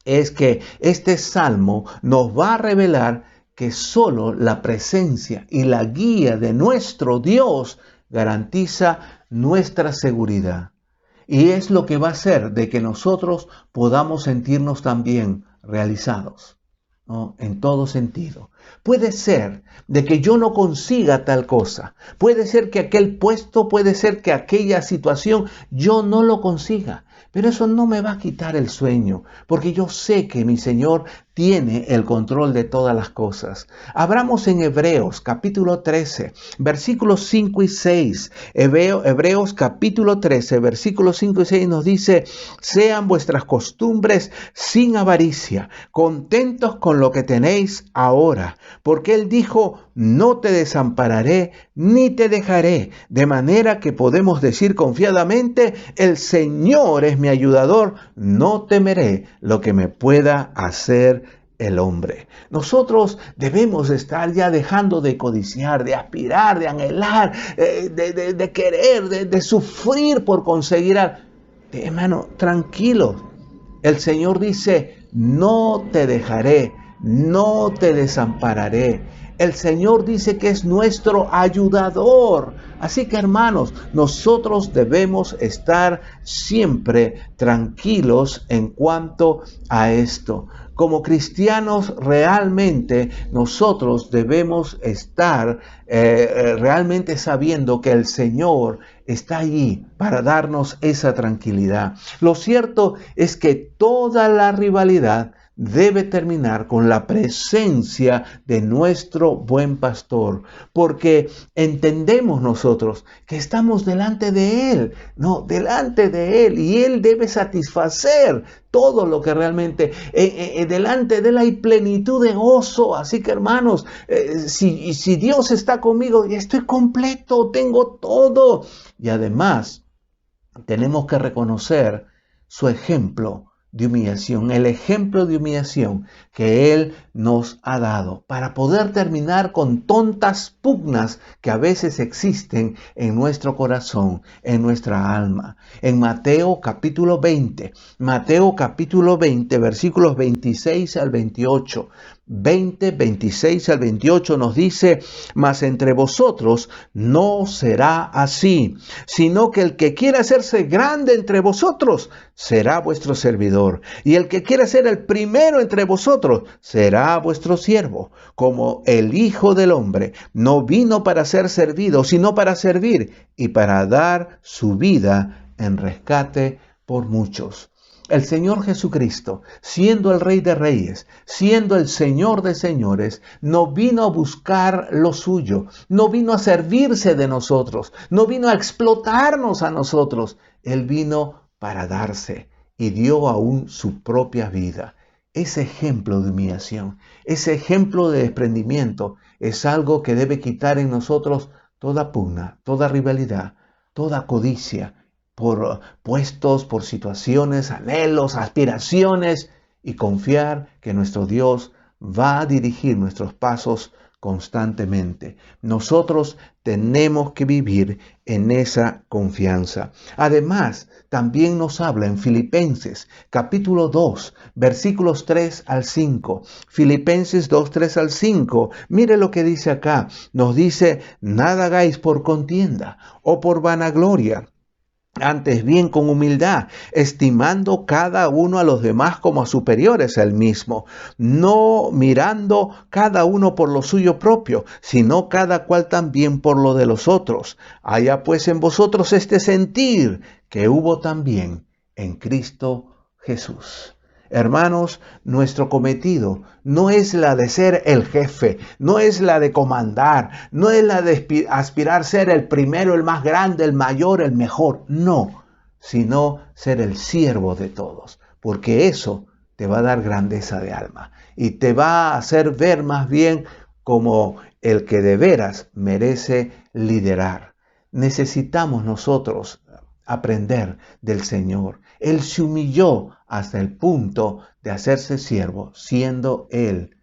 es que este salmo nos va a revelar que solo la presencia y la guía de nuestro Dios garantiza nuestra seguridad. Y es lo que va a hacer de que nosotros podamos sentirnos también realizados, ¿no? En todo sentido. Puede ser de que yo no consiga tal cosa. Puede ser que aquel puesto, puede ser que aquella situación yo no lo consiga. pero eso no me va a quitar el sueño, porque yo sé que mi Señor tiene el control de todas las cosas. Abramos en Hebreos capítulo 13, versículos 5 y 6. Hebreos capítulo 13, versículos 5 y 6 nos dice: sean vuestras costumbres sin avaricia, contentos con lo que tenéis ahora, porque Él dijo: no te desampararé ni te dejaré, de manera que podemos decir confiadamente: el Señor es mi ayudador, no temeré lo que me pueda hacer el hombre. Nosotros debemos estar ya dejando de codiciar, de aspirar, de anhelar, de querer, de sufrir por conseguir algo. Hermano, tranquilo. El Señor dice: no te dejaré, no te desampararé. El Señor dice que es nuestro ayudador. Así que, hermanos, nosotros debemos estar siempre tranquilos en cuanto a esto. Como cristianos, realmente nosotros debemos estar realmente sabiendo que el Señor está allí para darnos esa tranquilidad. Lo cierto es que toda la rivalidad debe terminar con la presencia de nuestro buen pastor, porque entendemos nosotros que estamos delante de Él, y Él debe satisfacer todo lo que realmente delante de Él hay plenitud de gozo. Así que, hermanos, si Dios está conmigo, estoy completo, tengo todo. Y además tenemos que reconocer su ejemplo de humillación, el ejemplo de humillación que Él nos ha dado para poder terminar con tontas pugnas que a veces existen en nuestro corazón, en nuestra alma. En Mateo capítulo 20, versículos 26 al 28, 26 al 28 nos dice: mas entre vosotros no será así, sino que el que quiera hacerse grande entre vosotros será vuestro servidor, y el que quiera ser el primero entre vosotros será vuestro siervo. Como el Hijo del Hombre no vino para ser servido, sino para servir y para dar su vida en rescate por muchos. El Señor Jesucristo, siendo el Rey de Reyes, siendo el Señor de Señores, no vino a buscar lo suyo, no vino a servirse de nosotros, no vino a explotarnos a nosotros. Él vino para darse y dio aún su propia vida. Ese ejemplo de humillación, ese ejemplo de desprendimiento es algo que debe quitar en nosotros toda pugna, toda rivalidad, toda codicia por puestos, por situaciones, anhelos, aspiraciones, y confiar que nuestro Dios va a dirigir nuestros pasos constantemente. Nosotros tenemos que vivir en esa confianza. Además, también nos habla en Filipenses capítulo 2, versículos 3 al 5. Filipenses 2, 3 al 5. Mire lo que dice acá. Nos dice: nada hagáis por contienda o por vanagloria, antes bien con humildad, estimando cada uno a los demás como a superiores a él mismo, no mirando cada uno por lo suyo propio, sino cada cual también por lo de los otros. Haya pues en vosotros este sentir que hubo también en Cristo Jesús. Hermanos, nuestro cometido no es la de ser el jefe, no es la de comandar, no es la de aspirar a ser el primero, el más grande, el mayor, el mejor, no, sino ser el siervo de todos, porque eso te va a dar grandeza de alma y te va a hacer ver más bien como el que de veras merece liderar. Necesitamos nosotros aprender del Señor. Él se humilló hasta el punto de hacerse siervo, siendo Él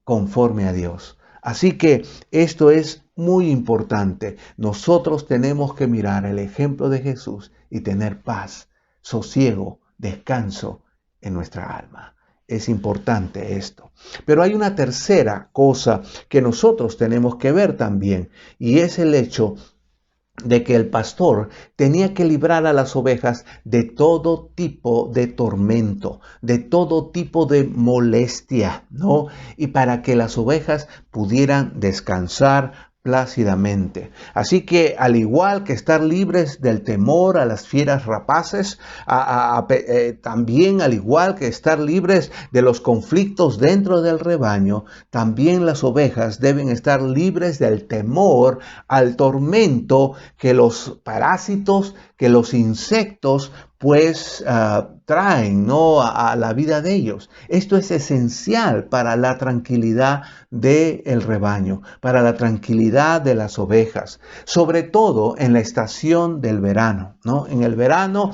conforme a Dios. Así que esto es muy importante. Nosotros tenemos que mirar el ejemplo de Jesús y tener paz, sosiego, descanso en nuestra alma. Es importante esto. Pero hay una tercera cosa que nosotros tenemos que ver también, y es el hecho de que el pastor tenía que librar a las ovejas de todo tipo de tormento, de todo tipo de molestia, ¿no? Y para que las ovejas pudieran descansar plácidamente. Así que al igual que estar libres del temor a las fieras rapaces, también al igual que estar libres de los conflictos dentro del rebaño, también las ovejas deben estar libres del temor al tormento que los parásitos, que los insectos pues traen, ¿no?, a la vida de ellos. Esto es esencial para la tranquilidad del rebaño, para la tranquilidad de las ovejas, sobre todo en la estación del verano, ¿no? En el verano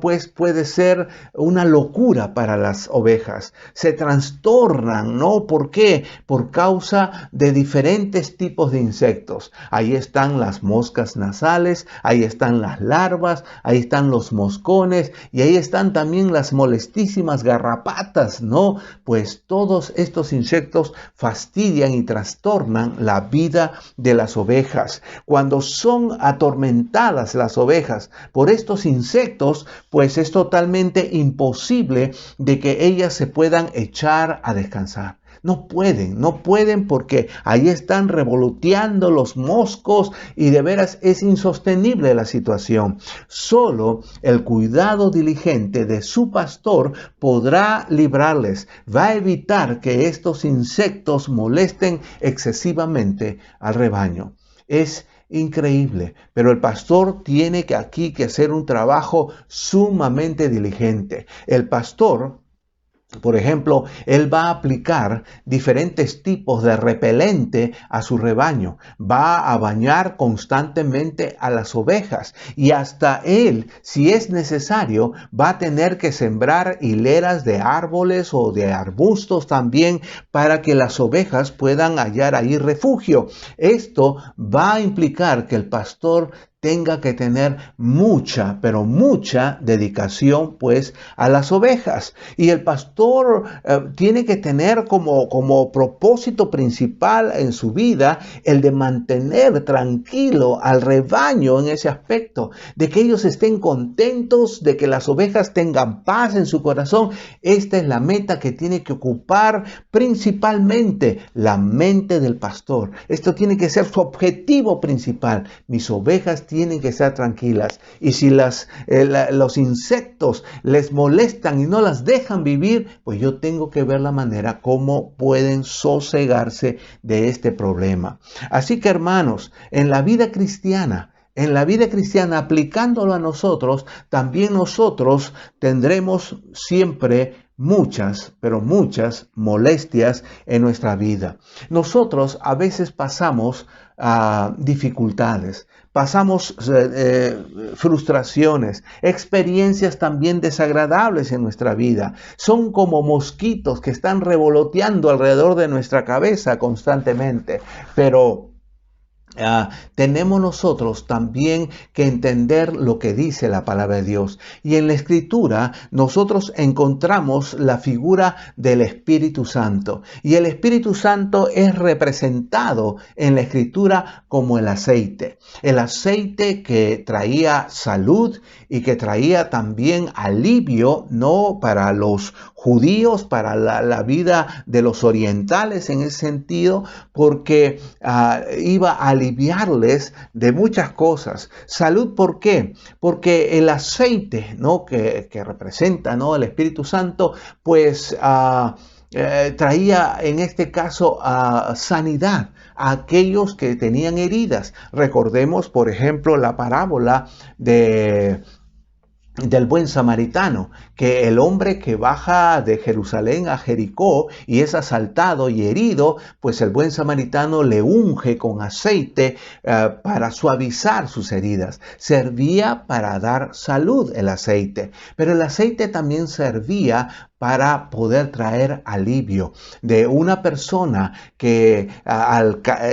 pues puede ser una locura para las ovejas. Se trastornan, ¿no? ¿Por qué? Por causa de diferentes tipos de insectos. Ahí están las moscas nasales, ahí están las larvas, ahí están los moscones y ahí están también las molestísimas garrapatas, ¿no? Pues todos estos insectos fastidian y trastornan la vida de las ovejas. Cuando son atormentadas las ovejas por estos insectos, pues es totalmente imposible de que ellas se puedan echar a descansar. No pueden porque ahí están revoloteando los moscos y de veras es insostenible la situación. Solo el cuidado diligente de su pastor podrá librarles, va a evitar que estos insectos molesten excesivamente al rebaño. Es increíble, pero el pastor tiene que hacer un trabajo sumamente diligente. El pastor, por ejemplo, él va a aplicar diferentes tipos de repelente a su rebaño. Va a bañar constantemente a las ovejas y hasta él, si es necesario, va a tener que sembrar hileras de árboles o de arbustos también para que las ovejas puedan hallar ahí refugio. Esto va a implicar que el pastor tenga que tener mucha, pero mucha dedicación pues a las ovejas. Y el pastor tiene que tener como propósito principal en su vida el de mantener tranquilo al rebaño en ese aspecto, de que ellos estén contentos, de que las ovejas tengan paz en su corazón. Esta es la meta que tiene que ocupar principalmente la mente del pastor. Esto tiene que ser su objetivo principal. Mis ovejas tienen que estar tranquilas y si los insectos les molestan y no las dejan vivir, pues yo tengo que ver la manera como pueden sosegarse de este problema. Así que hermanos, en la vida cristiana, aplicándolo a nosotros, también nosotros tendremos siempre muchas, pero muchas molestias en nuestra vida. Nosotros a veces pasamos dificultades, pasamos frustraciones, experiencias también desagradables en nuestra vida. Son como mosquitos que están revoloteando alrededor de nuestra cabeza constantemente, pero tenemos nosotros también que entender lo que dice la palabra de Dios. Y en la Escritura nosotros encontramos la figura del Espíritu Santo. Y el Espíritu Santo es representado en la Escritura como el aceite. El aceite que traía salud y que traía también alivio, no para los judíos, para la vida de los orientales en ese sentido, porque iba a aliviarles de muchas cosas. Salud, ¿por qué? Porque el aceite, ¿no?, que representa, ¿no?, el Espíritu Santo, pues traía en este caso sanidad a aquellos que tenían heridas. Recordemos, por ejemplo, la parábola del buen samaritano, que el hombre que baja de Jerusalén a Jericó y es asaltado y herido, pues el buen samaritano le unge con aceite para suavizar sus heridas. Servía para dar salud el aceite, pero el aceite también servía para poder traer alivio de una persona que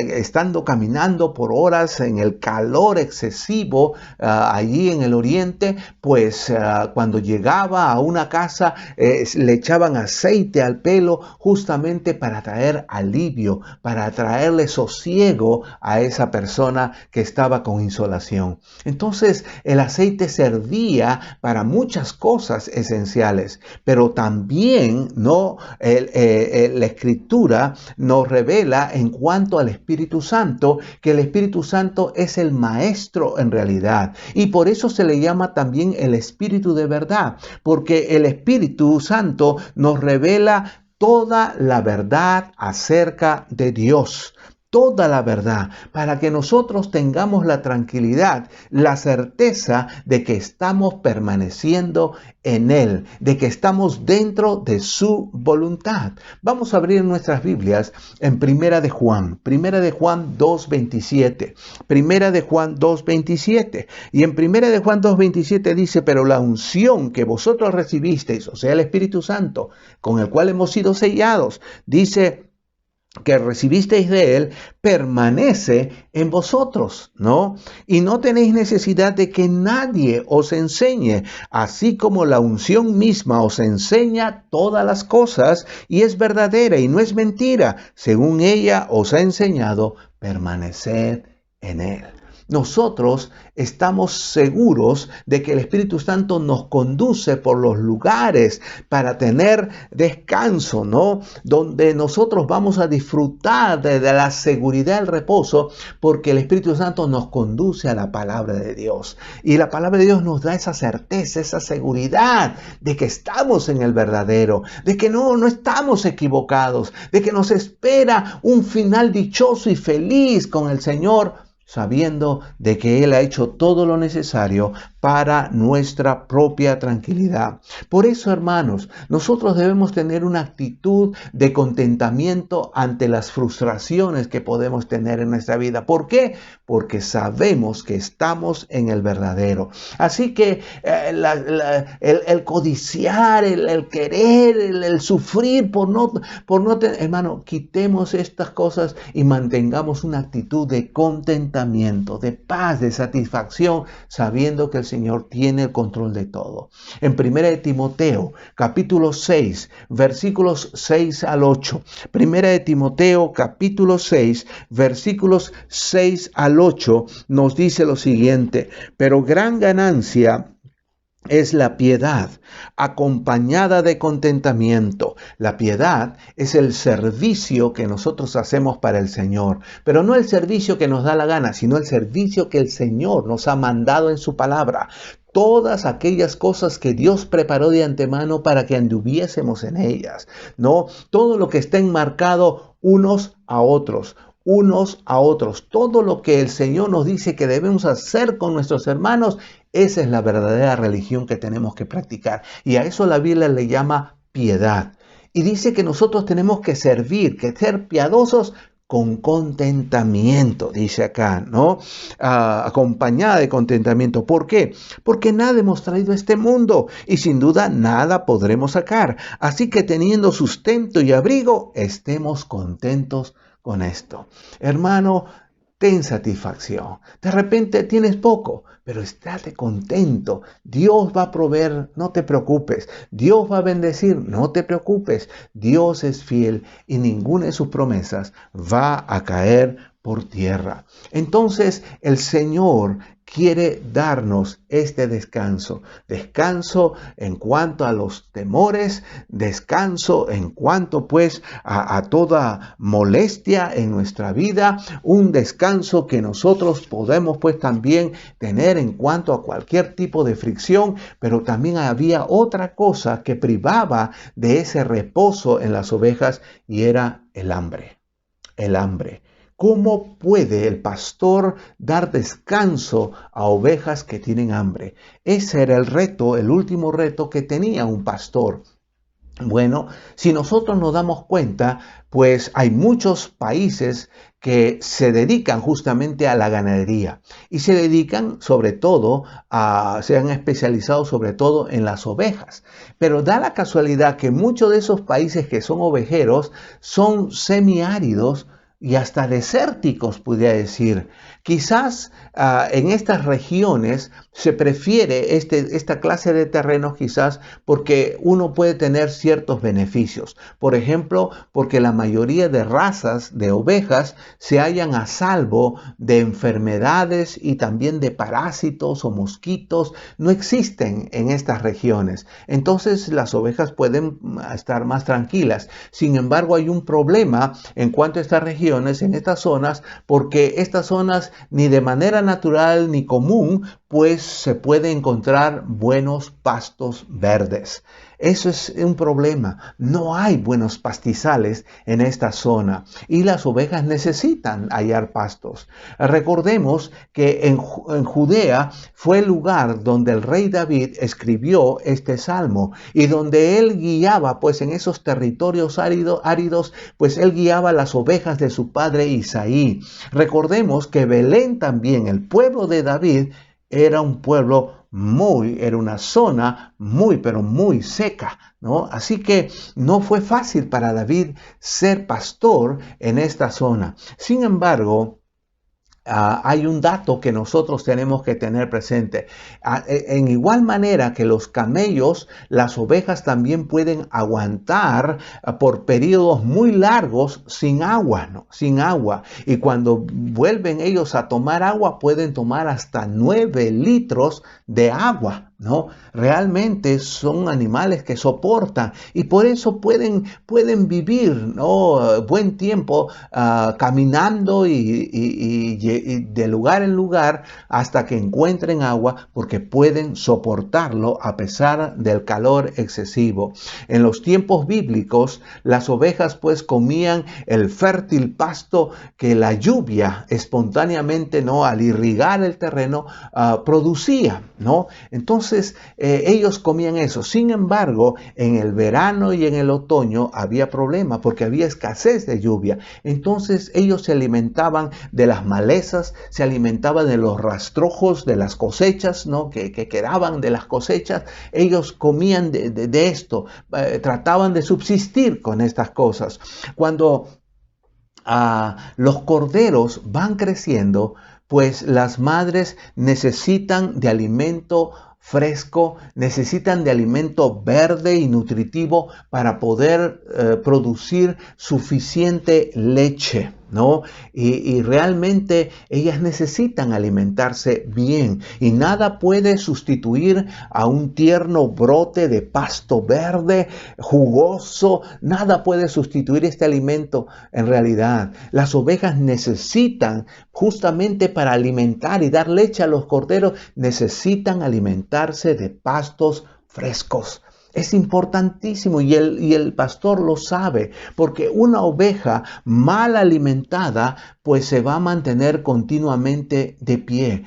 estando caminando por horas en el calor excesivo allí en el oriente, pues cuando llegaba a una casa le echaban aceite al pelo justamente para traer alivio, para traerle sosiego a esa persona que estaba con insolación. Entonces el aceite servía para muchas cosas esenciales, pero también también ¿no? La Escritura nos revela en cuanto al Espíritu Santo, que el Espíritu Santo es el maestro en realidad. Y por eso se le llama también el Espíritu de verdad, porque el Espíritu Santo nos revela toda la verdad acerca de Dios. Toda la verdad, para que nosotros tengamos la tranquilidad, la certeza de que estamos permaneciendo en Él, de que estamos dentro de su voluntad. Vamos a abrir nuestras Biblias en Primera de Juan 2:27. Primera de Juan 2:27. Y en Primera de Juan 2:27 dice, pero la unción que vosotros recibisteis, o sea, el Espíritu Santo, con el cual hemos sido sellados, dice que recibisteis de Él, permanece en vosotros, ¿no? Y no tenéis necesidad de que nadie os enseñe, así como la unción misma os enseña todas las cosas, y es verdadera y no es mentira. Según ella os ha enseñado, permaneced en Él. Nosotros estamos seguros de que el Espíritu Santo nos conduce por los lugares para tener descanso, ¿no? Donde nosotros vamos a disfrutar de la seguridad del reposo, porque el Espíritu Santo nos conduce a la palabra de Dios. Y la palabra de Dios nos da esa certeza, esa seguridad de que estamos en el verdadero, de que no estamos equivocados, de que nos espera un final dichoso y feliz con el Señor, sabiendo de que Él ha hecho todo lo necesario para nuestra propia tranquilidad. Por eso, hermanos, nosotros debemos tener una actitud de contentamiento ante las frustraciones que podemos tener en nuestra vida. ¿Por qué? Porque sabemos que estamos en el verdadero. Así que el codiciar, el querer, el sufrir por no tener, hermano, quitemos estas cosas y mantengamos una actitud de contentamiento, de paz, de satisfacción, sabiendo que el Señor tiene el control de todo. En 1 de Timoteo, capítulo 6, versículos 6 al 8. 1 de Timoteo, capítulo 6, versículos 6 al 8, nos dice lo siguiente: pero gran ganancia es la piedad, acompañada de contentamiento. La piedad es el servicio que nosotros hacemos para el Señor, pero no el servicio que nos da la gana, sino el servicio que el Señor nos ha mandado en su palabra. Todas aquellas cosas que Dios preparó de antemano para que anduviésemos en ellas, ¿no? Todo lo que está enmarcado unos a otros. Todo lo que el Señor nos dice que debemos hacer con nuestros hermanos, esa es la verdadera religión que tenemos que practicar. Y a eso la Biblia le llama piedad. Y dice que nosotros tenemos que servir, que ser piadosos con contentamiento, dice acá, ¿no? Acompañada de contentamiento. ¿Por qué? Porque nada hemos traído a este mundo y sin duda nada podremos sacar. Así que teniendo sustento y abrigo, estemos contentos con esto. Hermano, ten satisfacción. De repente tienes poco, pero estate contento. Dios va a proveer, no te preocupes. Dios va a bendecir, no te preocupes. Dios es fiel y ninguna de sus promesas va a caer por tierra. Entonces el Señor quiere darnos este descanso. Descanso en cuanto a los temores, descanso en cuanto pues a toda molestia en nuestra vida, un descanso que nosotros podemos pues también tener en cuanto a cualquier tipo de fricción, pero también había otra cosa que privaba de ese reposo en las ovejas y era el hambre. El hambre. ¿Cómo puede el pastor dar descanso a ovejas que tienen hambre? Ese era el reto, el último reto que tenía un pastor. Bueno, si nosotros nos damos cuenta, pues hay muchos países que se dedican justamente a la ganadería y se dedican sobre todo se han especializado sobre todo en las ovejas. Pero da la casualidad que muchos de esos países que son ovejeros son semiáridos y hasta desérticos, podría decir, Quizás en estas regiones se prefiere esta clase de terrenos quizás porque uno puede tener ciertos beneficios. Por ejemplo, porque la mayoría de razas de ovejas se hallan a salvo de enfermedades y también de parásitos o mosquitos. No existen en estas regiones. Entonces las ovejas pueden estar más tranquilas. Sin embargo, hay un problema en cuanto a estas regiones, en estas zonas, porque estas zonas ni de manera natural ni común, pues se puede encontrar buenos pastos verdes. Eso es un problema. No hay buenos pastizales en esta zona y las ovejas necesitan hallar pastos. Recordemos que en Judea fue el lugar donde el rey David escribió este salmo y donde él guiaba, pues en esos territorios áridos, pues él guiaba las ovejas de su padre Isaí. Recordemos que Belén también, el pueblo de David, era un pueblo era una zona pero muy seca, ¿no? Así que no fue fácil para David ser pastor en esta zona. Sin embargo, hay un dato que nosotros tenemos que tener presente. En igual manera que los camellos, las ovejas también pueden aguantar por periodos muy largos sin agua, ¿no? Sin agua. Y cuando vuelven ellos a tomar agua, pueden tomar hasta 9 litros de agua, ¿no? Realmente son animales que soportan y por eso pueden vivir, ¿no? Buen tiempo caminando y de lugar en lugar hasta que encuentren agua, porque pueden soportarlo a pesar del calor excesivo. En los tiempos bíblicos, las ovejas pues comían el fértil pasto que la lluvia espontáneamente, ¿no? Al irrigar el terreno producía, ¿no? Entonces ellos comían eso. Sin embargo, en el verano y en el otoño había problema porque había escasez de lluvia. Entonces ellos se alimentaban de las malezas, se alimentaban de los rastrojos de las cosechas, ¿no? que quedaban de las cosechas. Ellos comían de esto, trataban de subsistir con estas cosas. Cuando los corderos van creciendo, pues las madres necesitan de alimento fresco, necesitan de alimento verde y nutritivo para poder producir suficiente leche, ¿no? Y realmente ellas necesitan alimentarse bien y nada puede sustituir a un tierno brote de pasto verde, jugoso. Nada puede sustituir este alimento en realidad. Las ovejas necesitan, justamente para alimentar y dar leche a los corderos, necesitan alimentarse de pastos frescos. Es importantísimo y el pastor lo sabe, porque una oveja mal alimentada pues se va a mantener continuamente de pie.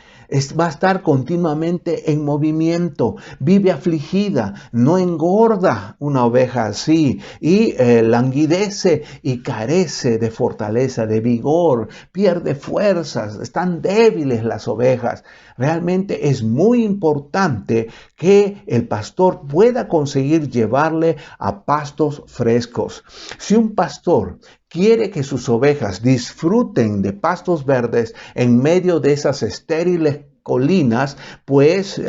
Va a estar continuamente en movimiento, vive afligida, no engorda una oveja así y languidece y carece de fortaleza, de vigor, pierde fuerzas, están débiles las ovejas. Realmente es muy importante que el pastor pueda conseguir llevarle a pastos frescos. Si un pastor quiere que sus ovejas disfruten de pastos verdes en medio de esas estériles colinas, pues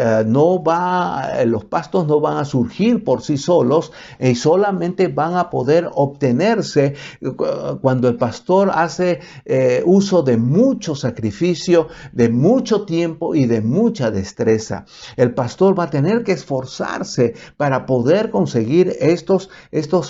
los pastos no van a surgir por sí solos y solamente van a poder obtenerse cuando el pastor hace uso de mucho sacrificio, de mucho tiempo y de mucha destreza. El pastor va a tener que esforzarse para poder conseguir estos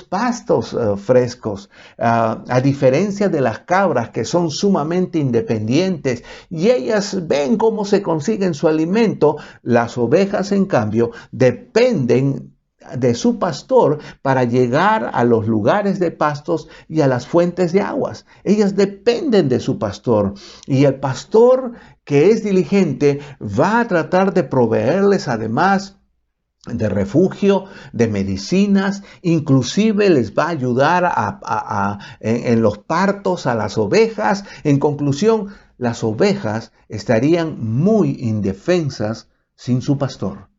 pastos frescos, a diferencia de las cabras, que son sumamente independientes y ellas ven cómo se consiguen su alimento. Las ovejas, en cambio, dependen de su pastor para llegar a los lugares de pastos y a las fuentes de aguas. Ellas dependen de su pastor y el pastor, que es diligente, va a tratar de proveerles además de refugio, de medicinas, inclusive les va a ayudar en los partos a las ovejas. En conclusión, las ovejas estarían muy indefensas sin su pastor.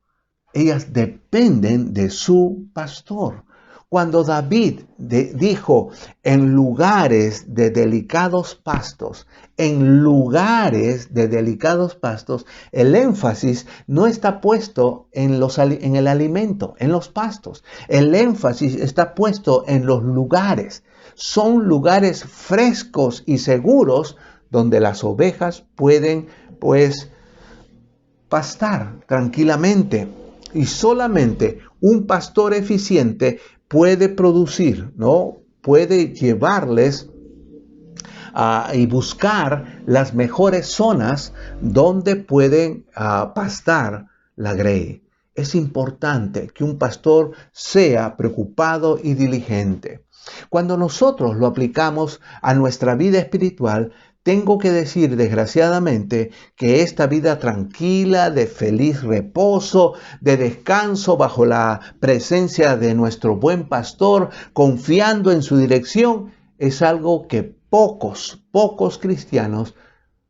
Ellas dependen de su pastor. Cuando David dijo en lugares de delicados pastos, en lugares de delicados pastos, el énfasis no está puesto en el alimento, en los pastos. El énfasis está puesto en los lugares. Son lugares frescos y seguros donde las ovejas pueden, pastar tranquilamente. Y solamente un pastor eficiente puede producir, ¿no? Puede llevarles y buscar las mejores zonas donde pueden pastar la grey. Es importante que un pastor sea preocupado y diligente. Cuando nosotros lo aplicamos a nuestra vida espiritual, tengo que decir, desgraciadamente, que esta vida tranquila, de feliz reposo, de descanso bajo la presencia de nuestro buen pastor, confiando en su dirección, es algo que pocos cristianos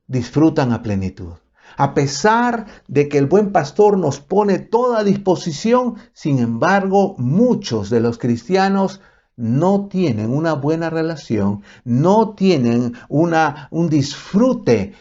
disfrutan a plenitud. A pesar de que el buen pastor nos pone toda a disposición, sin embargo, muchos de los cristianos no tienen una buena relación, no tienen un disfrute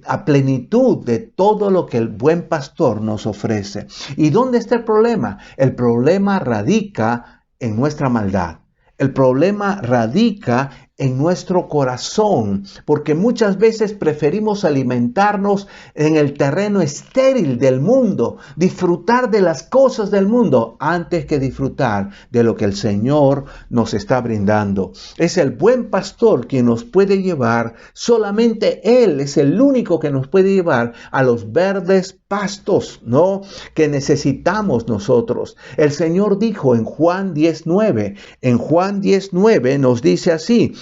a plenitud de todo lo que el buen pastor nos ofrece. ¿Y dónde está el problema? El problema radica en nuestra maldad. El problema radica en nuestro corazón, porque muchas veces preferimos alimentarnos en el terreno estéril del mundo, disfrutar de las cosas del mundo antes que disfrutar de lo que el Señor nos está brindando. Es el buen pastor quien nos puede llevar, solamente Él es el único que nos puede llevar a los verdes pastos, ¿no?, que necesitamos nosotros. El Señor dijo en Juan 10:9, nos dice así: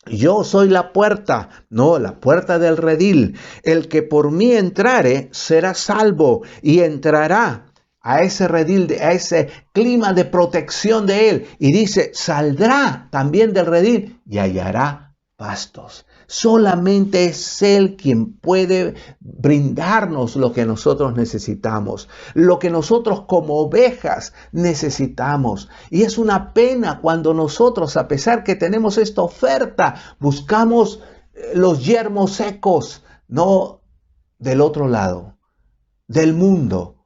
yo soy la puerta, no, la puerta del redil. El que por mí entrare será salvo y entrará a ese redil, a ese clima de protección de Él. Y dice, saldrá también del redil y hallará pastos. Solamente es Él quien puede brindarnos lo que nosotros necesitamos, lo que nosotros como ovejas necesitamos. Y es una pena cuando nosotros, a pesar que tenemos esta oferta, buscamos los yermos secos, no del otro lado, del mundo,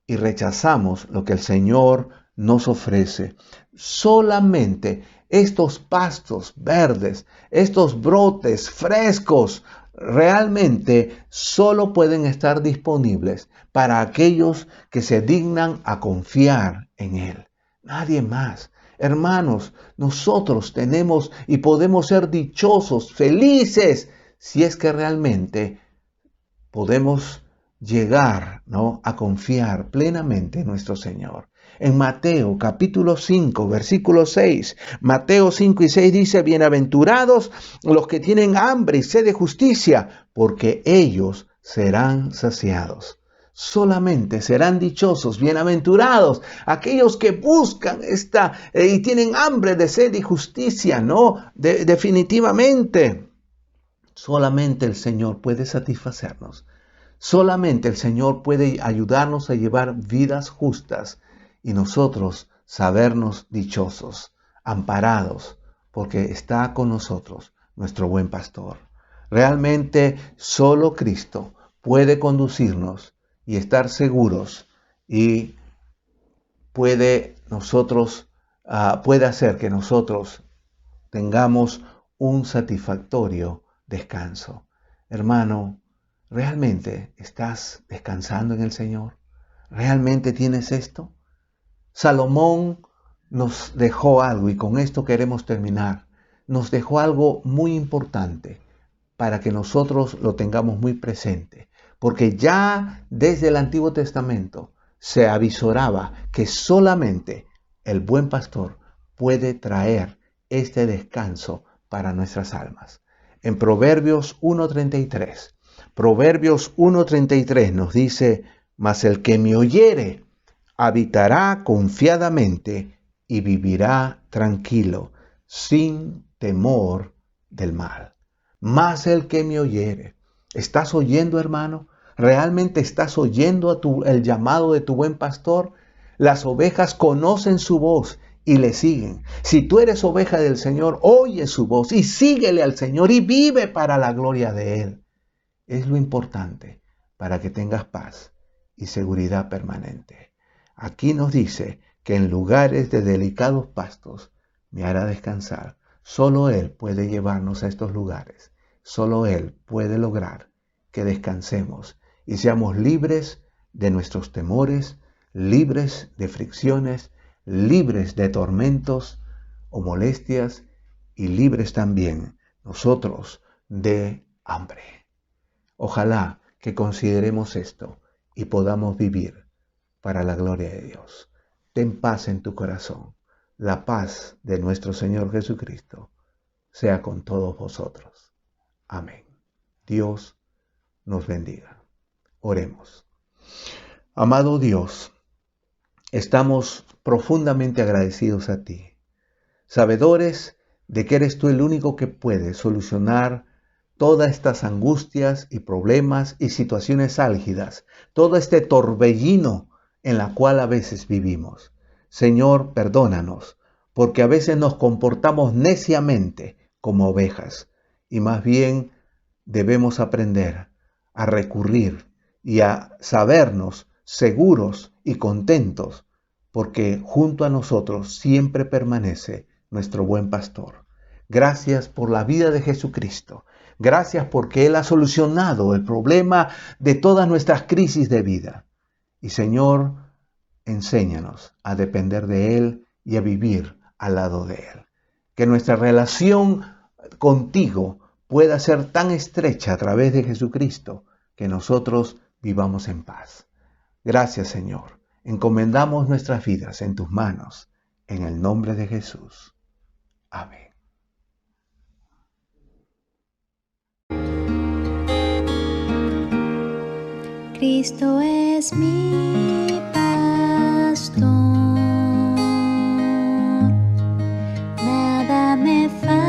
y rechazamos lo que el Señor nos ofrece. Solamente estos pastos verdes, estos brotes frescos, realmente solo pueden estar disponibles para aquellos que se dignan a confiar en Él. Nadie más. Hermanos, nosotros tenemos y podemos ser dichosos, felices, si es que realmente podemos llegar, ¿no?, a confiar plenamente en nuestro Señor. En Mateo capítulo 5, versículo 6, Mateo 5 y 6 dice, bienaventurados los que tienen hambre y sed de justicia, porque ellos serán saciados. Solamente serán dichosos, bienaventurados, aquellos que buscan y tienen hambre de sed y justicia, ¿no? Definitivamente. Solamente el Señor puede satisfacernos. Solamente el Señor puede ayudarnos a llevar vidas justas y nosotros sabernos dichosos, amparados, porque está con nosotros nuestro buen pastor. Realmente solo Cristo puede conducirnos y estar seguros y puede hacer que nosotros tengamos un satisfactorio descanso. Hermano, ¿realmente estás descansando en el Señor? ¿Realmente tienes esto? Salomón nos dejó algo, y con esto queremos terminar. Nos dejó algo muy importante para que nosotros lo tengamos muy presente, porque ya desde el Antiguo Testamento se avisoraba que solamente el buen pastor puede traer este descanso para nuestras almas. En Proverbios 1:33 nos dice, mas el que me oyere habitará confiadamente y vivirá tranquilo, sin temor del mal. Mas el que me oyere. ¿Estás oyendo, hermano? ¿Realmente estás oyendo el llamado de tu buen pastor? Las ovejas conocen su voz y le siguen. Si tú eres oveja del Señor, oye su voz y síguele al Señor y vive para la gloria de Él. Es lo importante para que tengas paz y seguridad permanente. Aquí nos dice que en lugares de delicados pastos me hará descansar. Solo Él puede llevarnos a estos lugares. Solo Él puede lograr que descansemos y seamos libres de nuestros temores, libres de fricciones, libres de tormentos o molestias y libres también nosotros de hambre. Ojalá que consideremos esto y podamos vivir para la gloria de Dios. Ten paz en tu corazón. La paz de nuestro Señor Jesucristo sea con todos vosotros. Amén. Dios nos bendiga. Oremos. Amado Dios, estamos profundamente agradecidos a ti, sabedores de que eres tú el único que puede solucionar todas estas angustias y problemas y situaciones álgidas, todo este torbellino en la cual a veces vivimos. Señor, perdónanos, porque a veces nos comportamos neciamente como ovejas y más bien debemos aprender a recurrir y a sabernos seguros y contentos, porque junto a nosotros siempre permanece nuestro buen pastor. Gracias por la vida de Jesucristo. Gracias porque Él ha solucionado el problema de todas nuestras crisis de vida. Y Señor, enséñanos a depender de Él y a vivir al lado de Él. Que nuestra relación contigo pueda ser tan estrecha a través de Jesucristo que nosotros vivamos en paz. Gracias, Señor. Encomendamos nuestras vidas en tus manos, en el nombre de Jesús. Amén. Cristo es mi pastor, nada me faltará.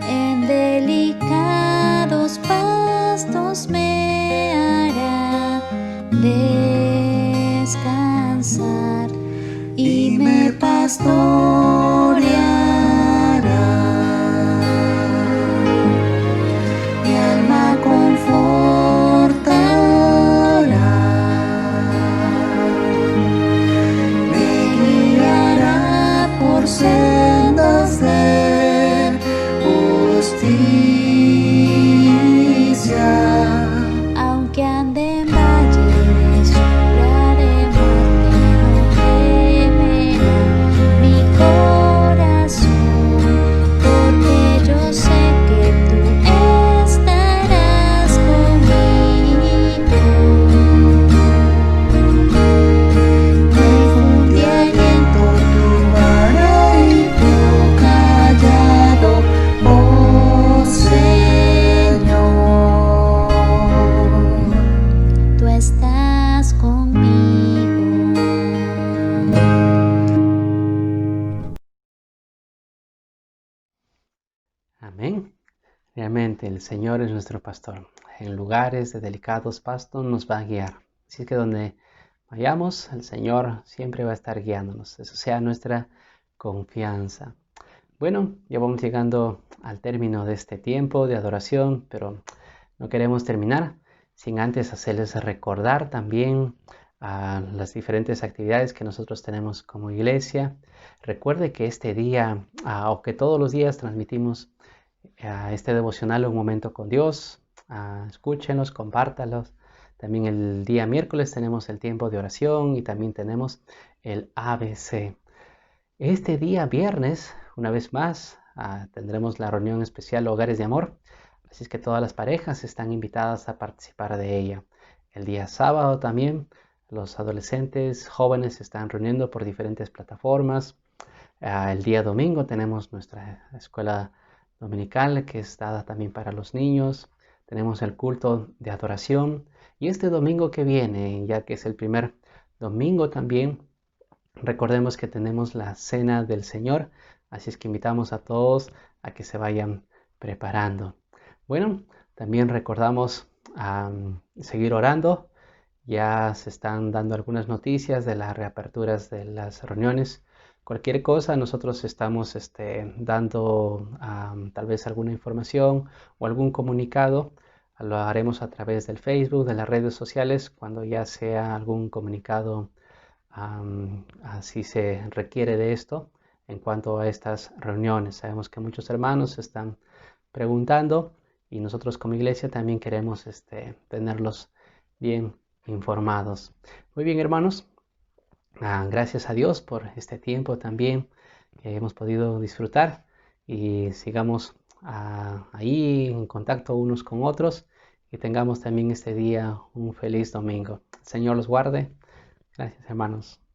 En delicados pastos me hará descansar y me pastoreará. Sendas de justicia, aunque ande en valle de sombra de muerte, no temerá mi corazón, porque yo sé que tú estarás conmigo. Me infunde aliento tu vara y tu callado, oh Señor, tú estás conmigo. Amén. Realmente el Señor es nuestro pastor. En lugares de delicados pastos nos va a guiar. Así que donde vayamos, el Señor siempre va a estar guiándonos. Eso sea nuestra confianza. Bueno, ya vamos llegando al término de este tiempo de adoración, pero no queremos terminar sin antes hacerles recordar también las diferentes actividades que nosotros tenemos como iglesia. Recuerde que este día, o que todos los días transmitimos este devocional Un Momento con Dios. Escúchenlos, compártalos. También el día miércoles tenemos el tiempo de oración y también tenemos el ABC. Este día viernes, una vez más, tendremos la reunión especial Hogares de Amor. Así es que todas las parejas están invitadas a participar de ella. El día sábado también los adolescentes jóvenes se están reuniendo por diferentes plataformas. El día domingo tenemos nuestra escuela dominical que es dada también para los niños. Tenemos el culto de adoración. Y este domingo que viene, ya que es el primer domingo también, recordemos que tenemos la Cena del Señor. Así es que invitamos a todos a que se vayan preparando. Bueno, también recordamos seguir orando Ya se están dando algunas noticias de las reaperturas de las reuniones. Cualquier cosa, nosotros estamos dando tal vez alguna información o algún comunicado. Lo haremos a través del Facebook, de las redes sociales, cuando ya sea algún comunicado, así se requiere de esto en cuanto a estas reuniones. Sabemos que muchos hermanos están preguntando y nosotros como iglesia también queremos tenerlos bien informados. Muy bien, hermanos. Gracias a Dios por este tiempo también que hemos podido disfrutar y sigamos ahí en contacto unos con otros y tengamos también este día un feliz domingo. El Señor los guarde. Gracias, hermanos.